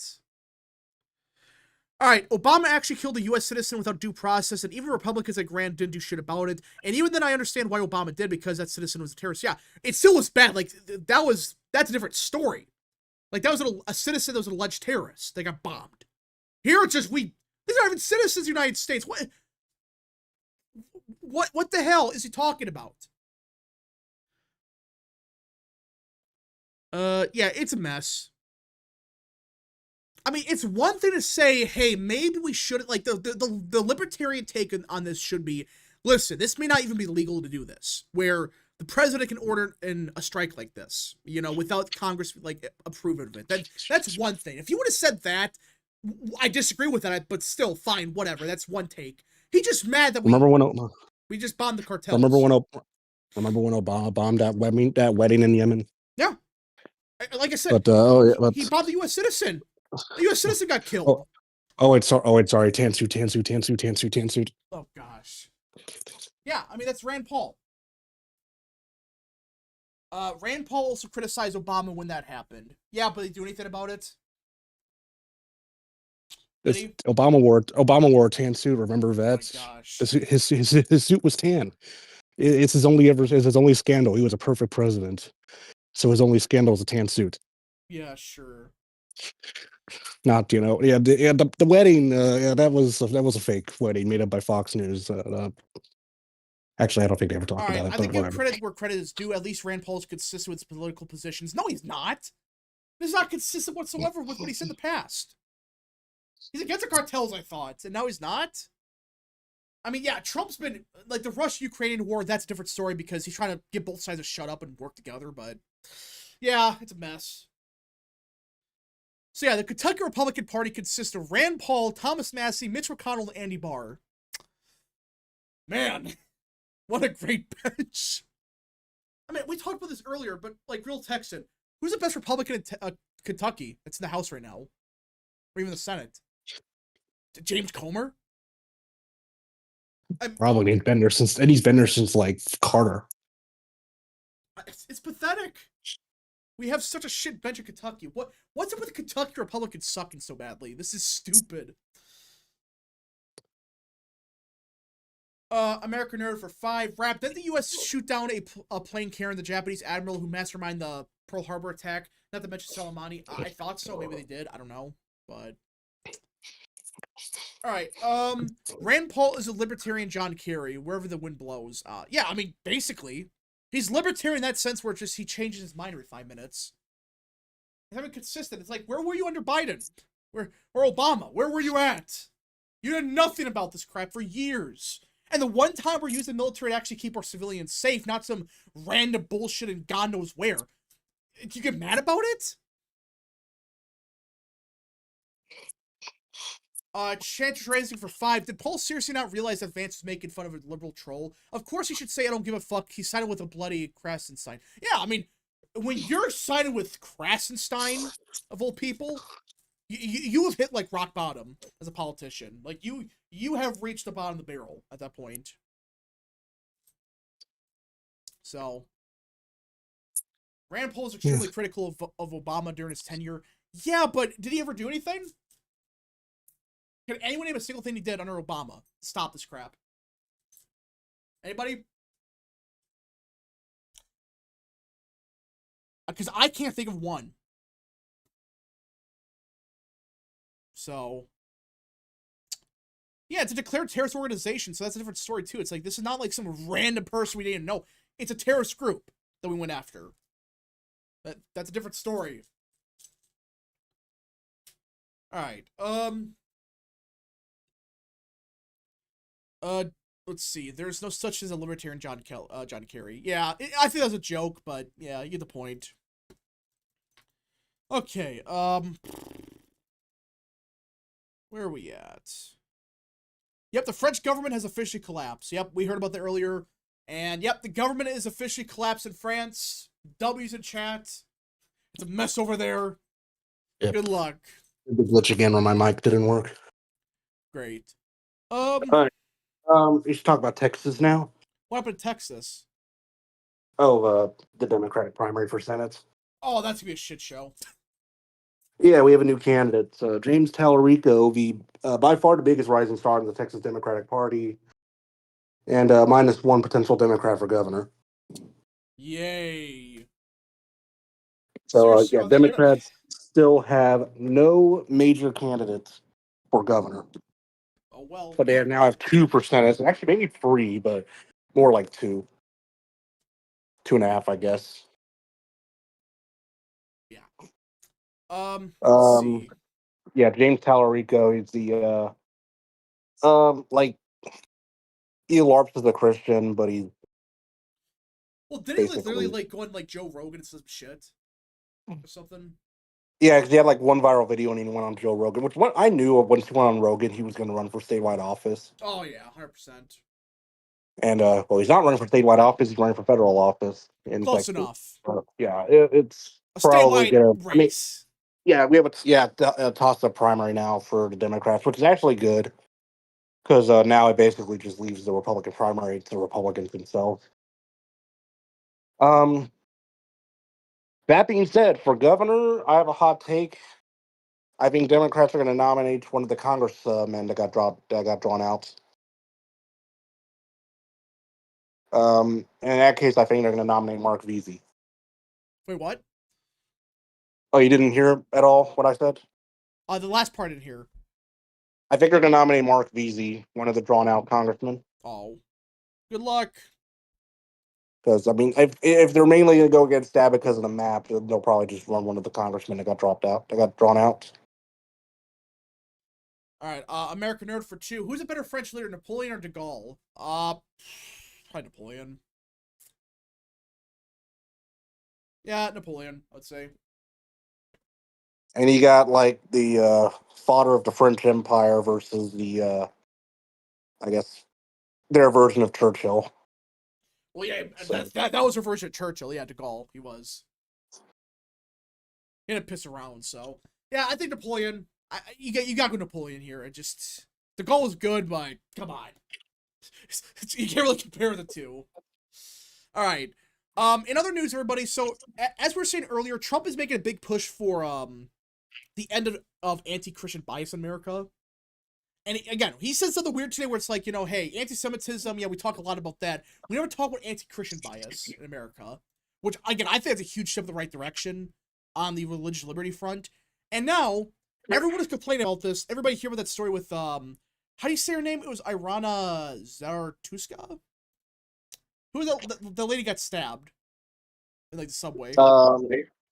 All right, Obama actually killed a U.S. citizen without due process, and even Republicans like Rand didn't do shit about it. And even then, I understand why Obama did, because that citizen was a terrorist. Yeah, it still was bad. Like, that's a different story. Like, that was a citizen that was an alleged terrorist. They got bombed. Here, it's just, these aren't even citizens of the United States. What the hell is he talking about? Yeah, it's a mess. I mean, it's one thing to say, hey, maybe we shouldn't, like, the libertarian take on this should be, listen, this may not even be legal to do this, where the president can order in a strike like this, you know, without Congress, like, approving of it. That's one thing. If you would have said that, I disagree with that, but still, fine, whatever. That's one take. He's just mad that we just bombed the cartels.
Remember when Obama bombed that wedding in Yemen?
Yeah. Like I said, he bombed the U.S. citizen. The U.S. citizen got killed.
Sorry. Tansu.
Oh, gosh. Yeah, I mean, that's Rand Paul. Rand Paul also criticized Obama when that happened. Yeah, but did he do anything about it?
Obama wore a tan suit. Remember, vets?
Oh my gosh.
His suit was tan. It's his only scandal. He was a perfect president, so his only scandal was a tan suit.
Yeah, sure.
Not, the wedding. That was a fake wedding made up by Fox News. Actually, I don't think they ever talked about it.
I think give credit where credit is due. At least Rand Paul is consistent with his political positions. No, he's not. He's not consistent whatsoever with what he said in the past. He's against the cartels, I thought, and now he's not. I mean, yeah, Trump's been, like, the Russia-Ukrainian war, that's a different story because he's trying to get both sides to shut up and work together, but yeah, it's a mess. So yeah, the Kentucky Republican Party consists of Rand Paul, Thomas Massie, Mitch McConnell, and Andy Barr. Man, what a great bench. I mean, we talked about this earlier, but, like, real Texan, who's the best Republican in Kentucky that's in the House right now? Or even the Senate? James Comer?
Probably he's been there since like Carter.
It's pathetic. We have such a shit bench in Kentucky. What's up with the Kentucky Republicans sucking so badly? This is stupid. American Nerd for 5. Rap. Didn't the U.S. shoot down a plane carrying the Japanese admiral who masterminded the Pearl Harbor attack? Not to mention Soleimani. I thought so. Maybe they did. I don't know. But all right. Rand Paul is a libertarian John Kerry, wherever the wind blows. Yeah, I mean, basically, he's libertarian in that sense where he changes his mind every 5 minutes. He's having consistent. It's like, where were you under Biden? Or Obama? Where were you at? You did nothing about this crap for years. And the one time we're using the military to actually keep our civilians safe, not some random bullshit and God knows where. Do you get mad about it? Chances raising for 5. Did Paul seriously not realize that Vance was making fun of a liberal troll? Of course he should say, I don't give a fuck. He sided with a bloody Krasenstein. Yeah, I mean, when you're siding with Krasenstein, of all people, you have hit, like, rock bottom as a politician. Like, you have reached the bottom of the barrel at that point. So, Rand Paul is extremely critical of Obama during his tenure. Yeah, but did he ever do anything? Can anyone name a single thing he did under Obama? Stop this crap. Anybody? Because I can't think of one. So, yeah, it's a declared terrorist organization, so that's a different story, too. It's like, this is not like some random person we didn't know. It's a terrorist group that we went after. That's a different story. Alright, Let's see. There's no such as a libertarian John Kerry. Yeah, I think that's a joke, but yeah, you get the point. Okay, where are we at? Yep, the French government has officially collapsed. Yep, we heard about that earlier. And yep, the government is officially collapsed in France. W's in chat. It's a mess over there.
Yep.
Good luck.
The glitch again when my mic didn't work.
Great.
Alright. We should talk about Texas now.
What happened to Texas?
Oh, the Democratic primary for Senate.
Oh, that's gonna be a shit show.
Yeah, we have a new candidate, James Tallarico, the by far the biggest rising star in the Texas Democratic Party, and minus one potential Democrat for governor.
Yay.
So
Seriously,
Democrats still have no major candidates for governor,
oh well.
but they now have 2%. It's actually maybe 3, but more like 2.5, I guess.
Yeah. Let's see.
Yeah, James Tallarico is the like he LARPs as a Christian, but he's
Well, didn't he literally
basically
go on like Joe Rogan and some shit or something?
yeah, because he had like one viral video and he went on Joe Rogan, which what I knew of once he went on Rogan, he was going to run for statewide office.
Oh yeah, 100%.
And well, he's not running for statewide office; he's running for federal office in
Close
Texas.
enough.
Yeah, it's
A
probably
statewide
gonna.
race.
Yeah, we have a toss-up primary now for the Democrats, which is actually good because now it basically just leaves the Republican primary to the Republicans themselves. Um, that being said, for governor, I have a hot take. I think Democrats are going to nominate one of the congressmen that got drawn out. In that case, I think they're going to nominate Mark Veazey.
Wait, what?
Oh, you didn't hear at all what I said?
The last part in here.
I think they're going to nominate Mark Veazey, one of the drawn out congressmen.
Oh. Good luck.
Because I mean, if they're mainly going to go against that because of the map, they'll probably just run one of the congressmen that got drawn out.
All right, American Nerd for 2. Who's a better French leader, Napoleon or de Gaulle? Probably Napoleon. Yeah, Napoleon, I'd say.
And you got like the fodder of the French Empire versus the, I guess, their version of Churchill.
Well, yeah,
So,
that was her version of Churchill. Yeah, de Gaulle, he was. He didn't piss around, so yeah, I think Napoleon. You got good Napoleon here. It just de Gaulle was good, but come on, you can't really compare the two. All right. In other news, everybody. So as we were saying earlier, Trump is making a big push for the end of anti-Christian bias in America. And again, he said something weird today where it's like, hey, anti-Semitism, yeah, we talk a lot about that. We never talk about anti-Christian bias in America, which, again, I think it's a huge step in the right direction on the religious liberty front. And now, everyone is complaining about this. Everybody hear about that story with, how do you say her name? It was Irana Zartuska? Who the lady got stabbed in, like, the subway.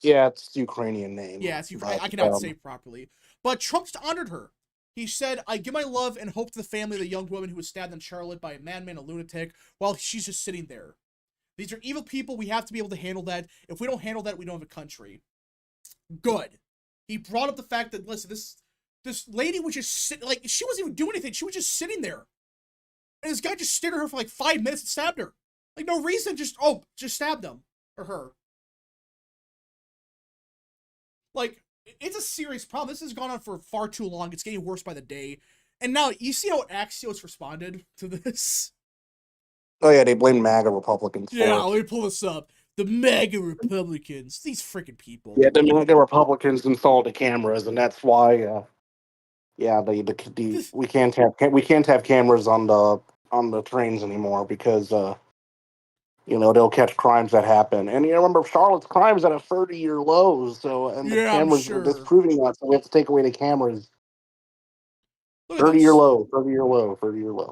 Yeah, it's the Ukrainian name.
Yeah, I cannot say it properly. But Trump just honored her. He said, I give my love and hope to the family of the young woman who was stabbed in Charlotte by a madman, a lunatic, while she's just sitting there. These are evil people. We have to be able to handle that. If we don't handle that, we don't have a country. Good. He brought up the fact that, listen, this lady was just sitting, like, she wasn't even doing anything. She was just sitting there. And this guy just stared at her for like 5 minutes and stabbed her. Like, no reason, just stabbed him. Or her. Like, it's a serious problem. This has gone on for far too long. It's getting worse by the day. And now, you see how Axios responded to this?
Oh, yeah, they blame MAGA Republicans for it.
Yeah, let me pull this up. The MAGA Republicans. These freaking people.
Yeah, the MAGA Republicans installed the cameras, and that's why, we can't have cameras on the trains anymore because, they'll catch crimes that happen. And you remember Charlotte's crimes at a 30-year low, so and the cameras are disproving that, so we have to take away the cameras. 30-year low.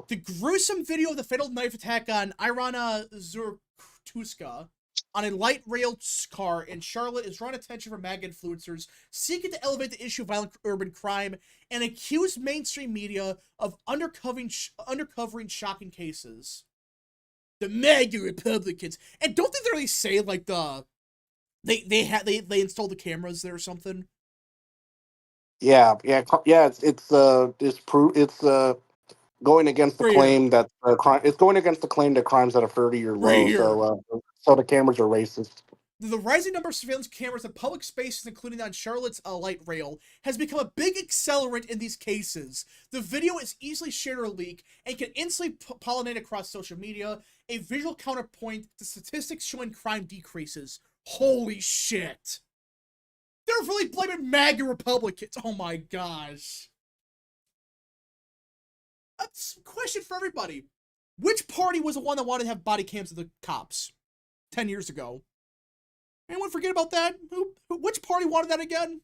The gruesome video of the fatal knife attack on Irana Zartuska on a light rail car in Charlotte is drawing attention from MAGA influencers seeking to elevate the issue of violent urban crime and accuse mainstream media of undercovering shocking cases. The MAGA Republicans. And don't they really say like they installed the cameras there or something?
Yeah. It's going against the
Right here.
claim that crime. It's going against the claim that crimes at a 30-year
Right
low.
here.
So the cameras are racist.
The rising number of surveillance cameras in public spaces, including on Charlotte's light rail, has become a big accelerant in these cases. The video is easily shared or leaked and can instantly pollinate across social media, a visual counterpoint to statistics showing crime decreases. Holy shit. They're really blaming MAGA Republicans. Oh my gosh. That's a question for everybody. Which party was the one that wanted to have body cams of the cops 10 years ago? Anyone forget about that? Which party wanted that again?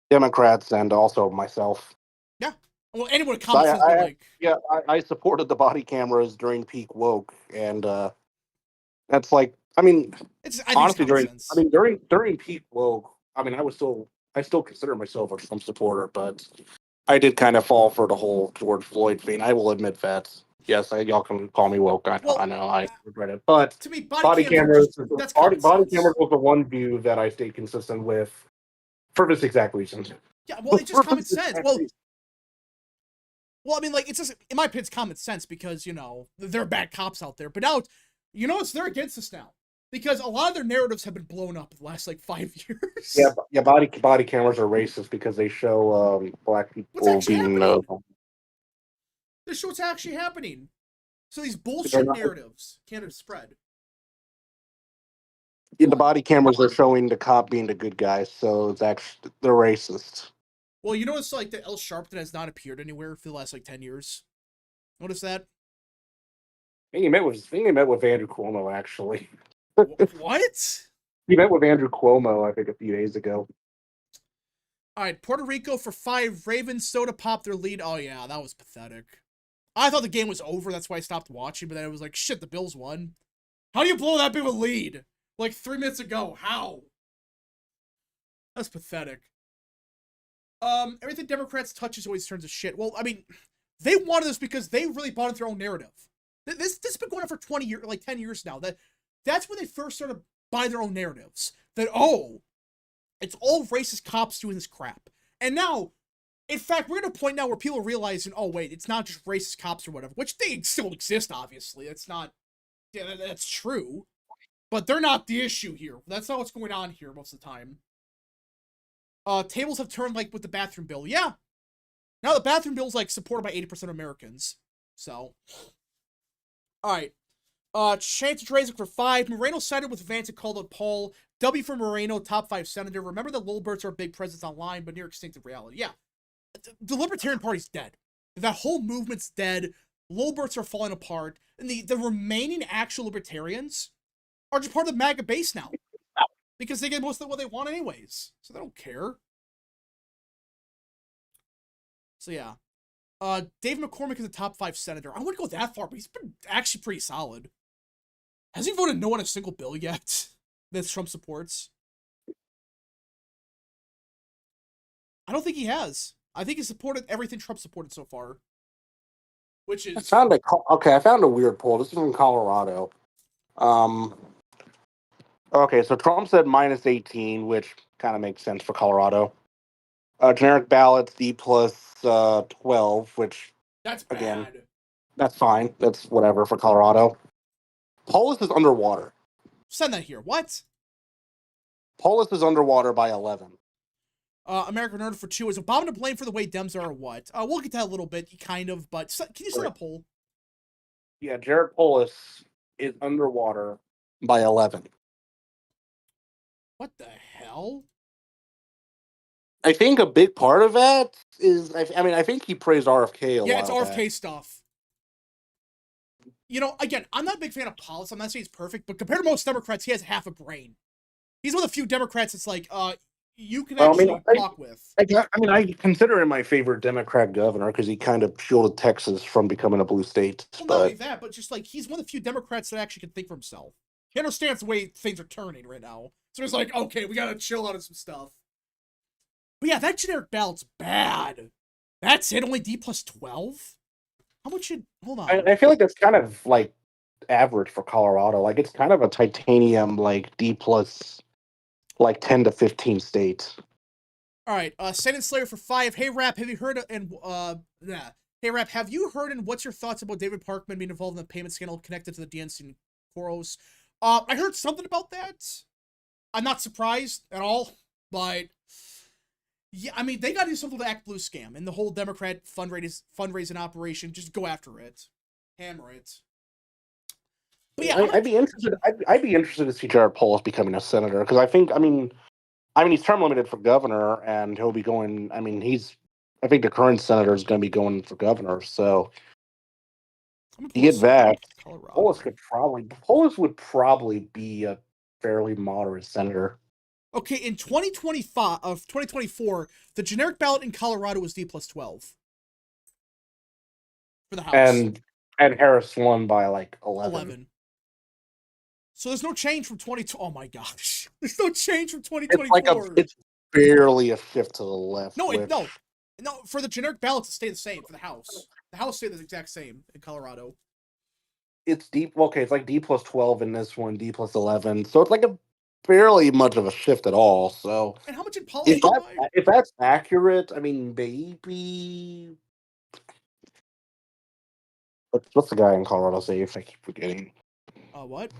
Democrats and also myself.
Yeah. Well, anyone comments has been like...
Yeah, I supported the body cameras during peak woke, and that's like, I mean, honestly, during peak woke, I mean, I still consider myself a Trump supporter, but I did kind of fall for the whole George Floyd thing. I will admit that. Yes, y'all can call me woke. I know, I regret it. But
to me,
body cameras
body
cameras was the one view that I stayed consistent with for this exact reason.
Yeah, well, it's just common sense. Well, I mean, like, it's just, in my opinion, it's common sense because, you know, there are bad cops out there. But now, you know, they're against us now. Because a lot of their narratives have been blown up in the last, like, 5 years.
Yeah, body cameras are racist because they show black people being...
They show what's actually happening. So these bullshit narratives can't spread.
The body cameras are showing the cop being the good guy, so it's actually, they're racist.
Well, you notice, like, that Al Sharpton has not appeared anywhere for the last, like, 10 years? Notice that?
I think he met with Andrew Cuomo, actually.
What?
He met with Andrew Cuomo, I think, a few days ago.
All right, Puerto Rico for 5. Ravens soda pop their lead. Oh, yeah, that was pathetic. I thought the game was over. That's why I stopped watching. But then it was like, shit, the Bills won. How do you blow that big of a lead? Like 3 minutes ago. How? That's pathetic. Everything Democrats touches always turns to shit. Well, I mean, they wanted this because they really bought into their own narrative. This has been going on for 20 years, like 10 years now. That's when they first started buying their own narratives. That, oh, it's all racist cops doing this crap. And now, in fact, we're at a point now where people are realizing, oh, wait, it's not just racist cops or whatever, which they still exist, obviously. It's not, yeah, that's true. But they're not the issue here. That's not what's going on here most of the time. Tables have turned, like, with the bathroom bill. Yeah. Now the bathroom bill is, like, supported by 80% of Americans. So. Alright. Chance Drazik for 5. Moreno sided with Vance and called out Paul. W for Moreno, top 5 senator. Remember that Lilberts are a big presence online, but near extinct in reality. Yeah. The Libertarian Party's dead. That whole movement's dead. Lilberts are falling apart. And the remaining actual Libertarians are just part of the MAGA base now. Because they get most of what they want anyways. So they don't care. So yeah. Dave McCormick is a top 5 senator. I wouldn't go that far, but he's been actually pretty solid. Has he voted no on a single bill yet that Trump supports? I don't think he has. I think he supported everything Trump supported so far. Which is...
I found a weird poll. This is from Colorado. Okay, so Trump said minus 18, which kind of makes sense for Colorado. Generic ballots, D plus 12, which...
That's bad.
Again, that's fine. That's whatever for Colorado. Polis is underwater.
Send that here. What?
Polis is underwater by 11.
American Nerd for 2. Is Obama to blame for the way Dems are or what? We'll get to that a little bit, kind of, but can you send a poll?
Yeah, Jared Polis is underwater by 11.
What the hell?
I think a big part of that is, I think he praised RFK a lot.
Yeah, it's RFK stuff. You know, again, I'm not a big fan of Polis. I'm not saying he's perfect, but compared to most Democrats, he has half a brain. He's one of the few Democrats that's like, you can actually talk with.
I consider him my favorite Democrat governor because he kind of shielded Texas from becoming a blue state.
Well, not only that, but just like, he's one of the few Democrats that actually can think for himself. He understands the way things are turning right now. So he's like, okay, we gotta chill out on some stuff. But yeah, that generic ballot's bad. That's it, only D plus 12? How much should, hold on.
I feel like that's kind of like average for Colorado. Like it's kind of a titanium like D plus like 10 to 15 states.
All right, Sand and Slayer for 5. Hey Rap, have you heard yeah. Hey Rap, have you heard and what's your thoughts about David Parkman being involved in the payment scandal connected to the DNC and Koros? I heard something about that. I'm not surprised at all, but yeah, I mean they got to do something with the Act Blue scam and the whole Democrat fundraising operation. Just go after it, hammer it. But yeah,
I'd be interested. I'd be interested to see Jared Polis becoming a senator because I think I mean he's term limited for governor and he'll be going. I mean I think the current senator is going to be going for governor. So you get that. Polis would probably be a fairly moderate senator.
Okay, in 2024, the generic ballot in Colorado was D plus 12 for the House.
And Harris won by like 11.
So there's no change from 2020. Oh my gosh, there's no change from 2024.
It's barely a shift to the left.
No, no. For the generic ballots, it stayed the same for the House. The House stayed the exact same in Colorado.
It's deep. Okay, it's like D plus 12 in this one, D plus 11. So it's like a barely much of a shift at all. So
and how much in policy?
If that's accurate, I mean, maybe. What's the guy in Colorado safe? I keep forgetting.
What?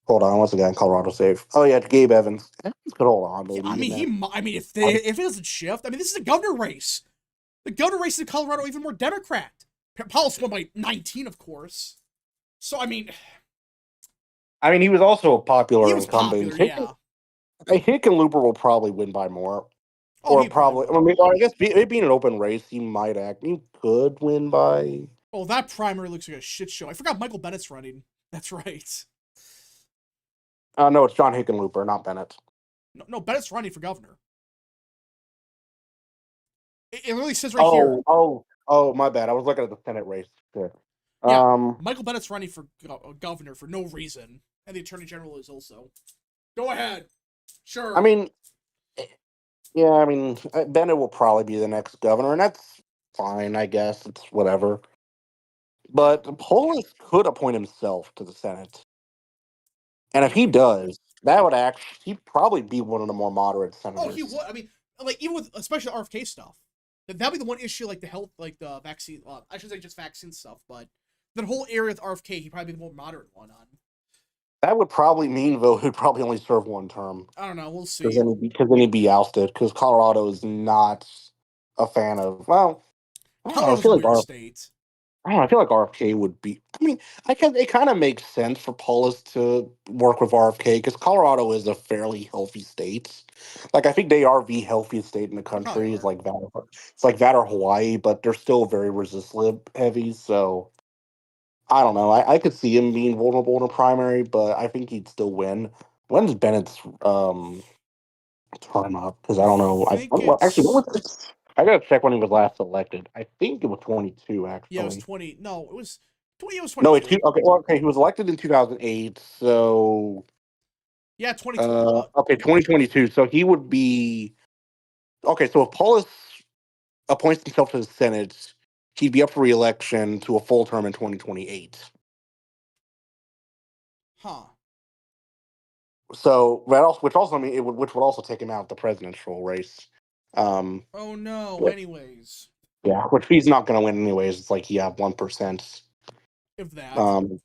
Hold on, what's the guy in Colorado safe? Oh yeah, it's Gabe Evans. Evans could hold on.
Yeah, I mean, if it doesn't shift, I mean, this is a governor race. The governor race in Colorado even more Democrat. Powell's won by 19, of course. So I mean,
he was also a popular incumbent.
Popular,
yeah. Hickenlooper will probably win by more.
Oh,
or probably. I guess it being an open race, he could win by.
Oh, that primary looks like a shit show. I forgot Michael Bennett's running. That's right.
No, it's John Hickenlooper, not Bennett.
No, Bennett's running for governor. It really says right here.
Oh, my bad. I was looking at the Senate race. There.
Yeah, Michael Bennett's running for governor for no reason, and the Attorney General is also. Go ahead. Sure.
Bennett will probably be the next governor, and that's fine, I guess. It's whatever. But Polis could appoint himself to the Senate. And if he does, that would he'd probably be one of the more moderate senators.
Oh, he would. I mean, like, even with, especially the RFK stuff. That'd be the one issue, like the health, like the vaccine, I should say just vaccine stuff, but that whole area with RFK, he'd probably be the more moderate one on.
That would probably mean, though, he'd probably only serve one term.
I don't know. We'll see.
Because then he'd be ousted, because Colorado is not a fan of, well,
Colorado's a weird state.
I feel like RFK would be. It kind of makes sense for Polis to work with RFK because Colorado is a fairly healthy state. Like I think they are the healthiest state in the country. It's like that or Hawaii, but they're still very resist lib heavy. So I don't know. I could see him being vulnerable in a primary, but I think he'd still win. When's Bennett's term up? Because I don't know. I gotta check when he was last elected. I think it was 22. Actually,
yeah, it was 20. No, it was 20. It was
22. No, okay. He was elected in 2008. So
yeah, 22.
Okay, 2022. So he would be okay. So if Polis appoints himself to the Senate, he'd be up for re-election to a full term in 2028.
Huh.
So which would also take him out of the presidential race.
Oh no. Anyways.
Yeah, which he's not going to win anyways. It's like 1%.
If that.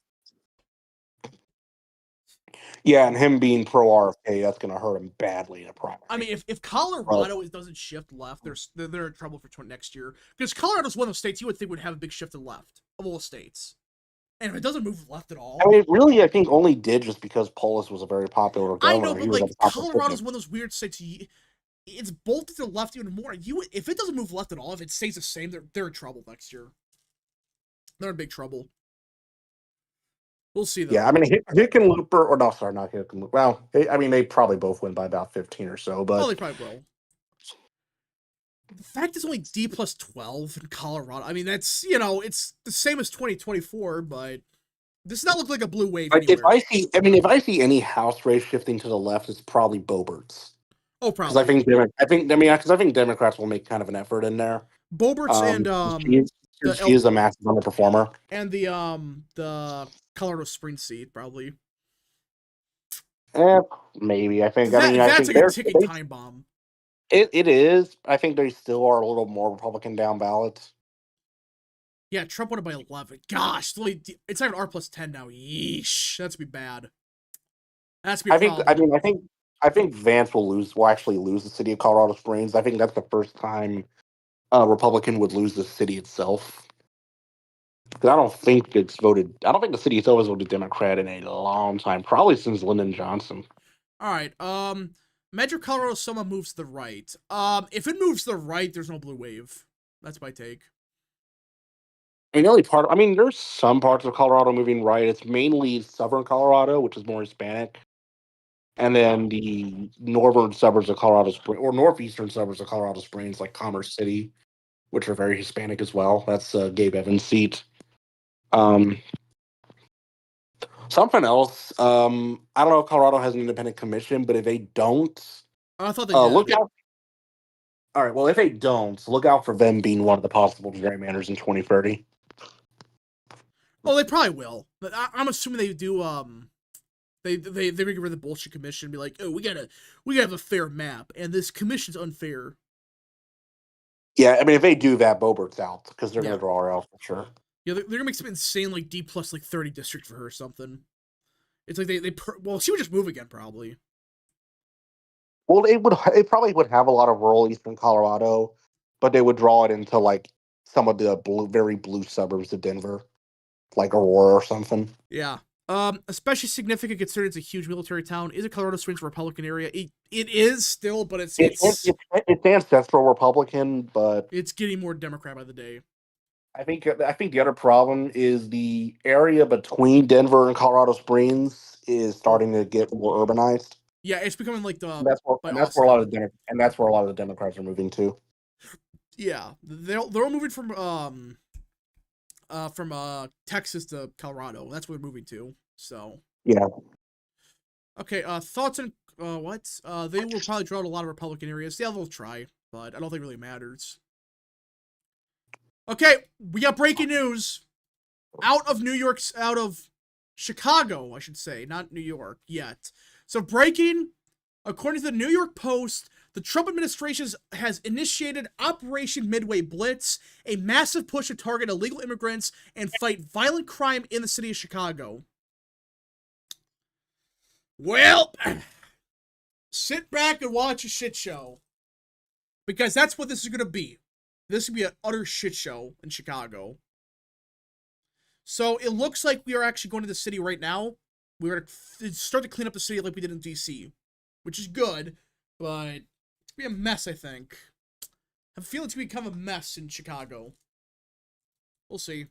Yeah, and him being pro RFK, that's going to hurt him badly in a primary.
I mean, if Colorado doesn't shift left, they're in trouble for next year. Because Colorado's one of those states you would think would have a big shift to the left of all the states. And if it doesn't move left at all...
I mean, it really, I think, only did just because Polis was a very popular governor.
I know, but like, Colorado's one of those weird states... It's bolted to the left even more. If it doesn't move left at all, if it stays the same, they're in trouble next year. They're in big trouble. We'll see, though.
Yeah, I mean, Hickenlooper, or no, sorry, not Hickenlooper. Well, they probably both win by about 15 or so, but...
Oh, they probably will. The fact it's only D plus 12 in Colorado, I mean, that's, it's the same as 2024, but... Does not look like a blue wave
Like
anywhere.
if I see any House race shifting to the left, it's probably Boberts.
Oh,
Because I
probably.
think because I think Democrats will make kind of an effort in there.
Boberts and
She is, she is a massive underperformer.
and the Colorado Springs seat probably.
Maybe. I think.
That's like a ticking time bomb.
It is. I think they still are a little more Republican down ballots.
Yeah, Trump won it by 11. Gosh, it's not even R+10 now. Yeesh, that's be bad. That's be a problem.
I think Vance will actually lose the city of Colorado Springs. I think that's the first time a Republican would lose the city itself. Because I don't think it's voted. I don't think the city itself has voted Democrat in a long time, probably since Lyndon Johnson.
All right. Metro Colorado someone moves to the right. If it moves to the right, there's no blue wave. That's my take.
I mean, there's some parts of Colorado moving right. It's mainly southern Colorado, which is more Hispanic, and then the northern suburbs of Colorado Springs, or northeastern suburbs of Colorado Springs, like Commerce City, which are very Hispanic as well. That's Gabe Evans' seat. Um, Something else. I don't know if Colorado has an independent commission, but if they don't,
Oh, I thought they did.
look out. All right. Well, if they don't, look out for them being one of the possible gerrymanders in 2030.
Oh, they probably will. But I'm assuming they do. They get rid of the bullshit commission and be like, oh, we gotta have a fair map, and this commission's unfair.
Yeah, I mean, if they do that, Bobert's out because they're gonna draw her out for sure.
Yeah, they're gonna make some insane like D plus like 30 district for her or something. It's like well, she would just move again probably.
Well, it probably would have a lot of rural eastern Colorado, but they would draw it into like some of the very blue suburbs of Denver, like Aurora or something.
Yeah. Especially significant considering it's a huge military town. Is it Colorado Springs a Republican area? It is still, but it's
ancestral Republican, but
it's getting more Democrat by the day.
I think the other problem is the area between Denver and Colorado Springs is starting to get more urbanized.
Yeah, it's becoming like the
And that's where a lot of the Democrats are moving to.
Yeah, they're all moving from Texas to Colorado. That's where they're moving to. So
yeah.
Okay, thoughts on what? They will probably draw out a lot of Republican areas. Yeah, they'll try, but I don't think it really matters. Okay, we got breaking news. Out of Chicago, I should say, not New York yet. So breaking, according to the New York Post, the Trump administration has initiated Operation Midway Blitz, a massive push to target illegal immigrants and fight violent crime in the city of Chicago. Well, sit back and watch a shit show. Because that's what this is going to be. This will be an utter shit show in Chicago. So it looks like we are actually going to the city right now. We're going to start to clean up the city like we did in DC, which is good, but it's going to be a mess, I think. I have a feeling it's going to become a mess in Chicago. We'll see.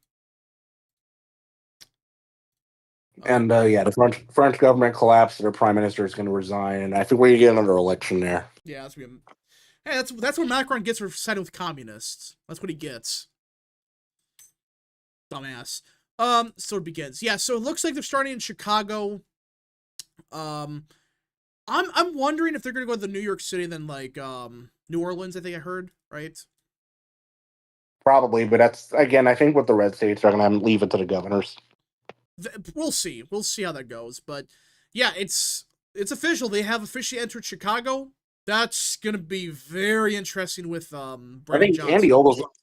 And the French government collapsed. Their prime minister is going to resign, and I think we're going to get another election there.
Yeah, that's what Macron gets for siding with communists. That's what he gets. Dumbass. So it begins. Yeah, so it looks like they're starting in Chicago. I'm wondering if they're gonna go to the New York City then like New Orleans, I think I heard, right?
Probably, but that's again, I think with the red states are gonna leave it to the governors.
We'll see. We'll see how that goes. But yeah, it's official. They have officially entered Chicago. That's gonna be very interesting with Brandon
I think
Johnson.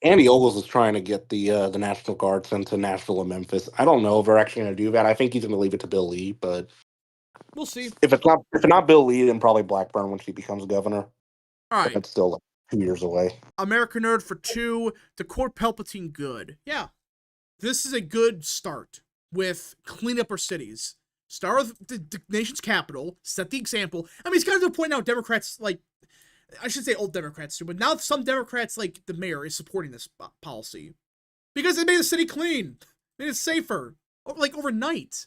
Andy Ogles is trying to get the National Guard sent to Nashville and Memphis. I don't know if they're actually going to do that. I think he's going to leave it to Bill Lee, but
we'll see.
If it's not Bill Lee, then probably Blackburn when she becomes governor.
All right,
it's still like 2 years away.
American Nerd for 2. To quote Palpatine, good. Yeah, this is a good start with clean up our cities. Start with the nation's capital. Set the example. I mean, it's kind of the point now. Democrats like. I should say old Democrats too, but now some Democrats, like the mayor, is supporting this policy. Because it made the city clean. Made it safer. Like overnight.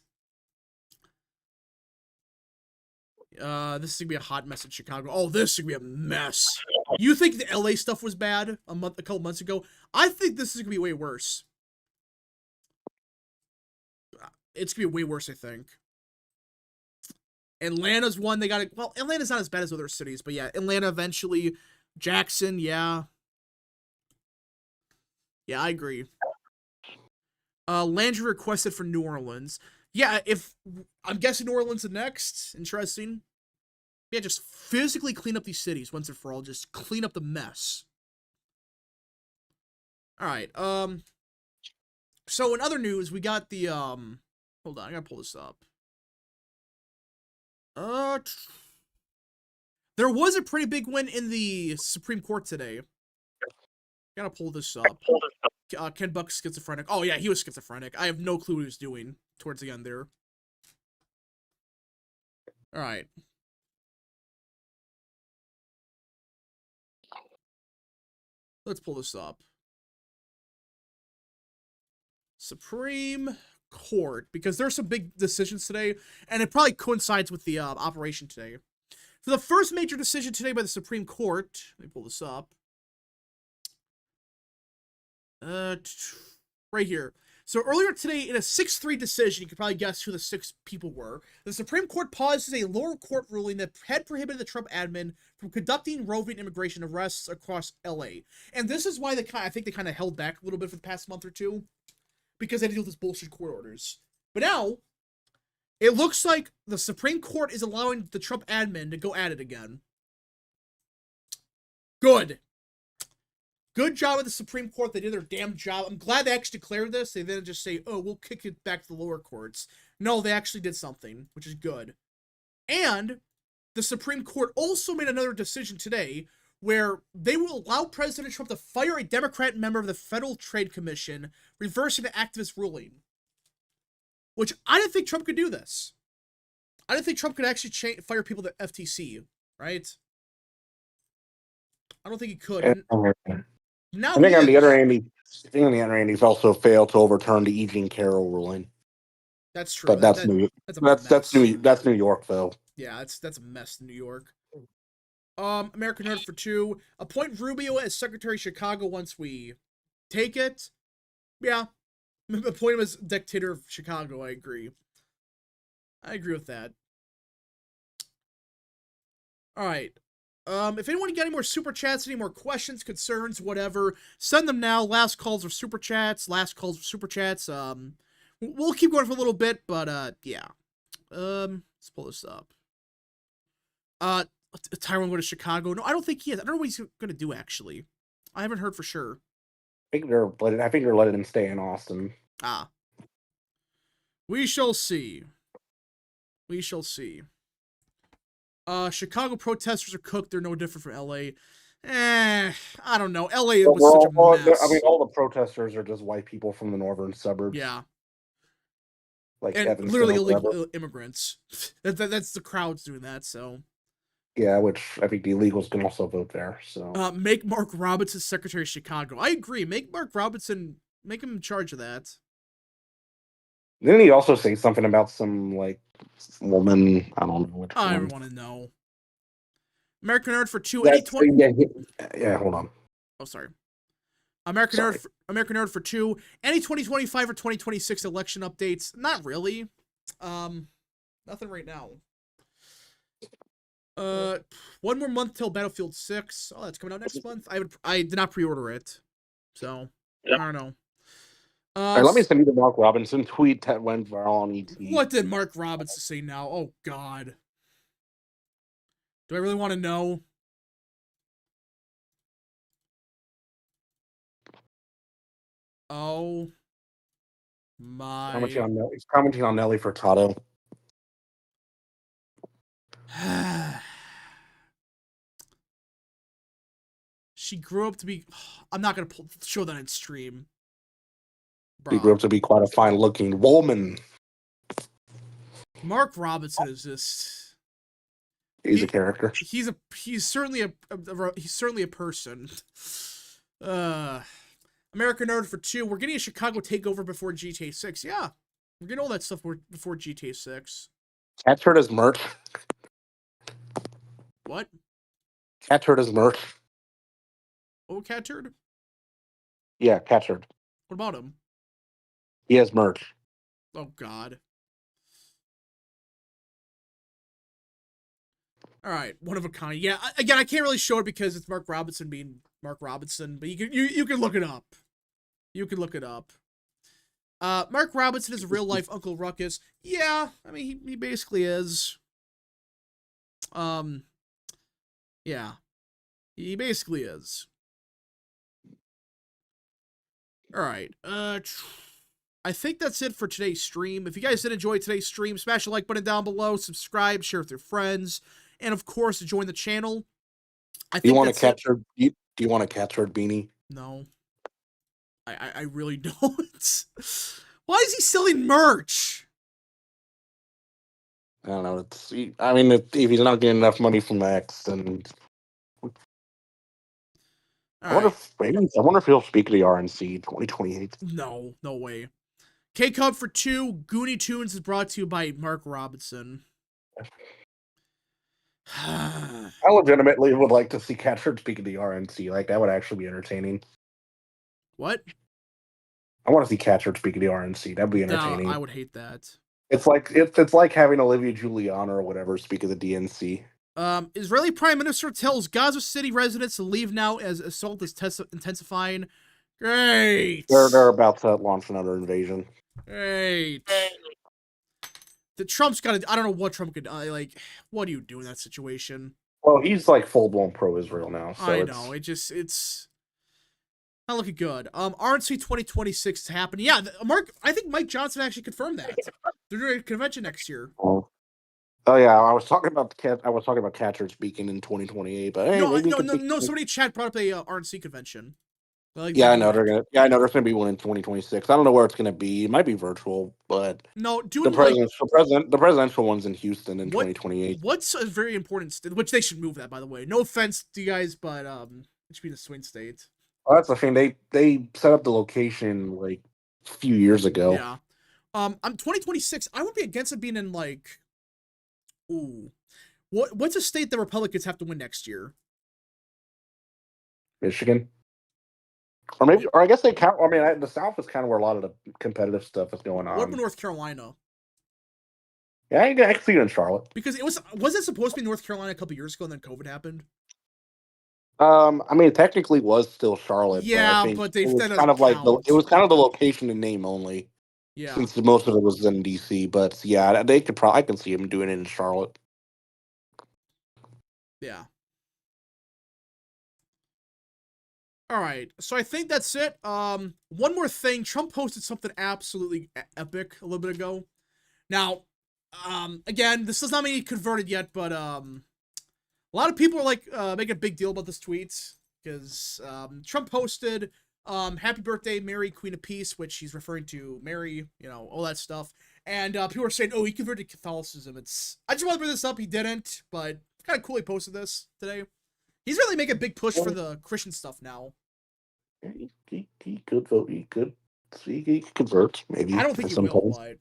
This is gonna be a hot mess in Chicago. Oh, this is gonna be a mess. You think the LA stuff was bad a couple months ago? I think this is gonna be way worse. it's gonna be way worse, I think. Atlanta's one they got to. Well, Atlanta's not as bad as other cities, but yeah, Atlanta eventually. Jackson, yeah. Yeah, I agree. Landry requested for New Orleans. Yeah, if I'm guessing New Orleans is next. Interesting. Yeah, just physically clean up these cities once and for all. Just clean up the mess. All right. So in other news, we got the Hold on, I gotta pull this up. There was a pretty big win in the Supreme Court today. Gotta pull this up. Ken Buck's schizophrenic. Oh yeah, he was schizophrenic. I have no clue what he was doing towards the end there. All right. Let's pull this up. Supreme Court, because there's some big decisions today, and it probably coincides with the operation today. For the first major decision today by the Supreme Court, let me pull this up. Right here. So earlier today, in a 6-3 decision, you could probably guess who the 6 people were. The Supreme Court pauses a lower court ruling that had prohibited the Trump admin from conducting roving immigration arrests across LA. And this is why I think they kind of held back a little bit for the past month or two, because they had to deal with this bullshit court orders. But now, it looks like the Supreme Court is allowing the Trump admin to go at it again. Good. Good job of the Supreme Court. They did their damn job. I'm glad they actually declared this. They didn't just say, oh, we'll kick it back to the lower courts. No, they actually did something, which is good. And the Supreme Court also made another decision today where they will allow President Trump to fire a Democrat member of the Federal Trade Commission, reversing the activist ruling. Which I didn't think Trump could do this. I didn't think Trump could actually fire people at the FTC, right? I don't think he could. Now
I think on the other hand, he's also failed to overturn the Eugene Carroll ruling.
That's true.
But that's New York, though.
Yeah, that's a mess in New York. American Nerd for 2. Appoint Rubio as Secretary of Chicago once we take it. Yeah. Appoint him as dictator of Chicago, I agree. I agree with that. Alright. If anyone got any more super chats, any more questions, concerns, whatever, send them now. Last calls for super chats. We'll keep going for a little bit, but yeah. Let's pull this up. Tyrone go to Chicago? No, I don't think he is. I don't know what he's gonna do, actually. I haven't heard for sure.
I think they're letting him stay in Austin.
We shall see. Chicago protesters are cooked. They're no different from LA. I don't know. LA was such a mess.
I mean, all the protesters are just white people from the northern suburbs.
Yeah.
Like
and
Evanston,
literally illegal immigrants. That's the crowds doing that, so.
Yeah, which I think the illegals can also vote there, so.
Make Mark Robinson Secretary of Chicago. I agree. Make Mark Robinson, make him in charge of that.
Didn't he also say something about some, like, woman? I don't know which
I
one.
don't want to know. American Nerd for 2.
Yeah, hold on.
Oh, sorry. American Nerd for 2. Any 2025 or 2026 election updates? Not really. Nothing right now. 1 more month till Battlefield 6. Oh, that's coming out next month. I did not pre-order it, so I don't know.
Right, let me send you the Mark Robinson tweet that went viral on ET.
What did Mark Robinson say now? Oh God. Do I really want to know? Oh my.
He's commenting on Nelly Furtado.
She grew up to be. I'm not gonna show that on stream.
She grew up to be quite a fine-looking woman.
Mark Robinson is just.
He's a character.
He's certainly a person. American Nerd for 2. We're getting a Chicago takeover before GTA 6. Yeah, we're getting all that stuff before GTA 6.
Cat Turd is merch.
What?
Cat Turd is merch.
Oh, Cat Turd?
Yeah, Cat Turd.
What about him?
He has merch.
Oh God. All right, one of a kind. Yeah, again, I can't really show it because it's Mark Robinson being Mark Robinson, but you can look it up. You can look it up. Mark Robinson is a real life Uncle Ruckus. Yeah, I mean he basically is. Um, yeah, he basically is. All right. I think that's it for today's stream. If you guys did enjoy today's stream, smash the like button down below, subscribe, share with your friends, and of course, join the channel. I
Do you
think
want a
that's it.
do you want a catcherd beanie?
No, I really don't. Why is he selling merch?
I don't know. I mean, if he's not getting enough money from X, then
All right.
I wonder if he'll speak to the RNC 2028.
No, no way. K Cup for 2. Goonie Tunes is brought to you by Mark Robinson.
I legitimately would like to see Catcherd speak to the RNC. Like, that would actually be entertaining.
What?
I want to see Catcherd speak to the RNC. That'd be
No,
entertaining.
I would hate that.
It's like having Olivia Giuliana or whatever speak of the DNC.
Israeli Prime Minister tells Gaza City residents to leave now as assault is intensifying. Great.
They're about to launch another invasion.
Great. The Trump's got to. I don't know what Trump could. Like, what do you do in that situation?
Well, he's like full blown pro-Israel now. So
I know. It's not looking good. RNC 2026 is happening. Yeah, I think Mike Johnson actually confirmed that. They're doing a convention next year.
Oh yeah, I was talking about Catcherd speaking in 2028, but hey,
no. Somebody in chat brought up a RNC convention. Like,
I know they're gonna. Yeah, I know there's gonna be one in 2026. I don't know where it's gonna be. It might be virtual, but
no,
the presidential one's in Houston in 2028.
What's a very important state, which they should move that, by the way. No offense to you guys, but it should be the swing state.
Oh, that's the thing. They set up the location like a few years ago.
Yeah. I'm 2026. I wouldn't be against it being in like. Ooh, what's a state that Republicans have to win next year?
Michigan, or I guess they count. I mean, the South is kind of where a lot of the competitive stuff is going on.
What about North Carolina?
Yeah, I can see it in Charlotte
Because was it supposed to be North Carolina a couple years ago, and then COVID happened?
I mean, it technically was still Charlotte.
Yeah,
but
it
was kind of like it was kind of the location and name only.
Yeah.
Since most of it was in DC, but yeah, they could probably I can see him doing it in Charlotte.
Yeah. All right, so I think that's it. One more thing. Trump posted something absolutely epic a little bit ago. Now, again, this does not mean he converted yet, but a lot of people are like making a big deal about this tweet because Trump posted happy birthday, Mary, Queen of Peace, which he's referring to Mary, all that stuff. And people are saying, oh, he converted to Catholicism. I just want to bring this up. He didn't, but it's kind of cool he posted this today. He's really making a big push for the Christian stuff now.
He could vote. He could convert, maybe.
I don't think he will, but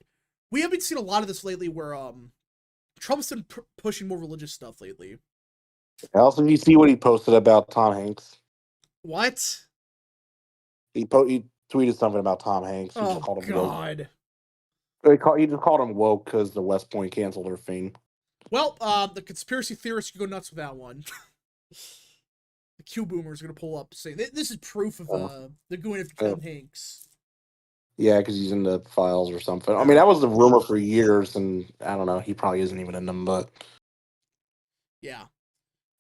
we haven't seen a lot of this lately where Trump's been pushing more religious stuff lately.
Also, did you see what he posted about Tom Hanks?
What?
He tweeted something about Tom Hanks. He
Oh,
called him
God.
woke. He just called him woke because the West Point canceled their thing.
Well, the conspiracy theorists could go nuts with that one. The Q boomers are gonna pull up saying this is proof of the going of Tom Hanks.
Yeah, because he's in the files or something. I mean, that was the rumor for years, and I don't know. He probably isn't even in them, but
yeah,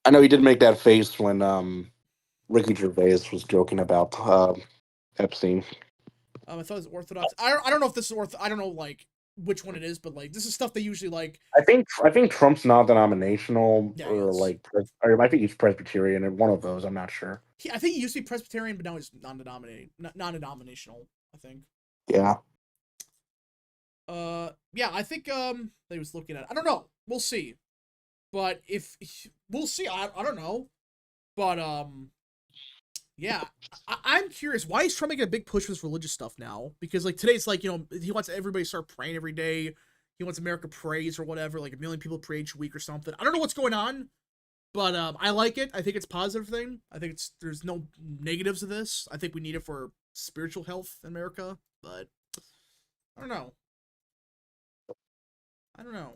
I know he did make that face when Ricky Gervais was joking about Epstein.
I thought it was Orthodox. I don't know if this is I don't know like which one it is, but like this is stuff they usually like.
I think Trump's non-denominational,
Yeah,
or like, or I think he's Presbyterian, and one of those. I'm not sure.
I think he used to be Presbyterian, but now he's non-denominational. I think.
Yeah.
Yeah, I think they was looking at. I don't know. We'll see. But we'll see, I don't know. But yeah, I'm curious. Why is Trump making a big push for this religious stuff now? Because like today's like he wants everybody to start praying every day. He wants America prays or whatever, like 1 million people pray each week or something. I don't know what's going on, but I like it. I think it's a positive thing. I think there's no negatives to this. I think we need it for spiritual health in America, but I don't know. I don't know.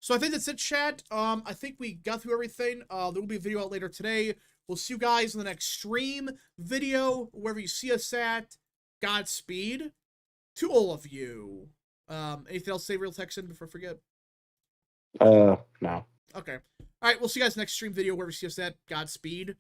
So I think that's it, chat. I think we got through everything. There will be a video out later today. We'll see you guys in the next stream video, wherever you see us at. Godspeed to all of you. Anything else to say, Real Texan, before I forget?
No.
Okay. All right, we'll see you guys next stream video, wherever you see us at. Godspeed.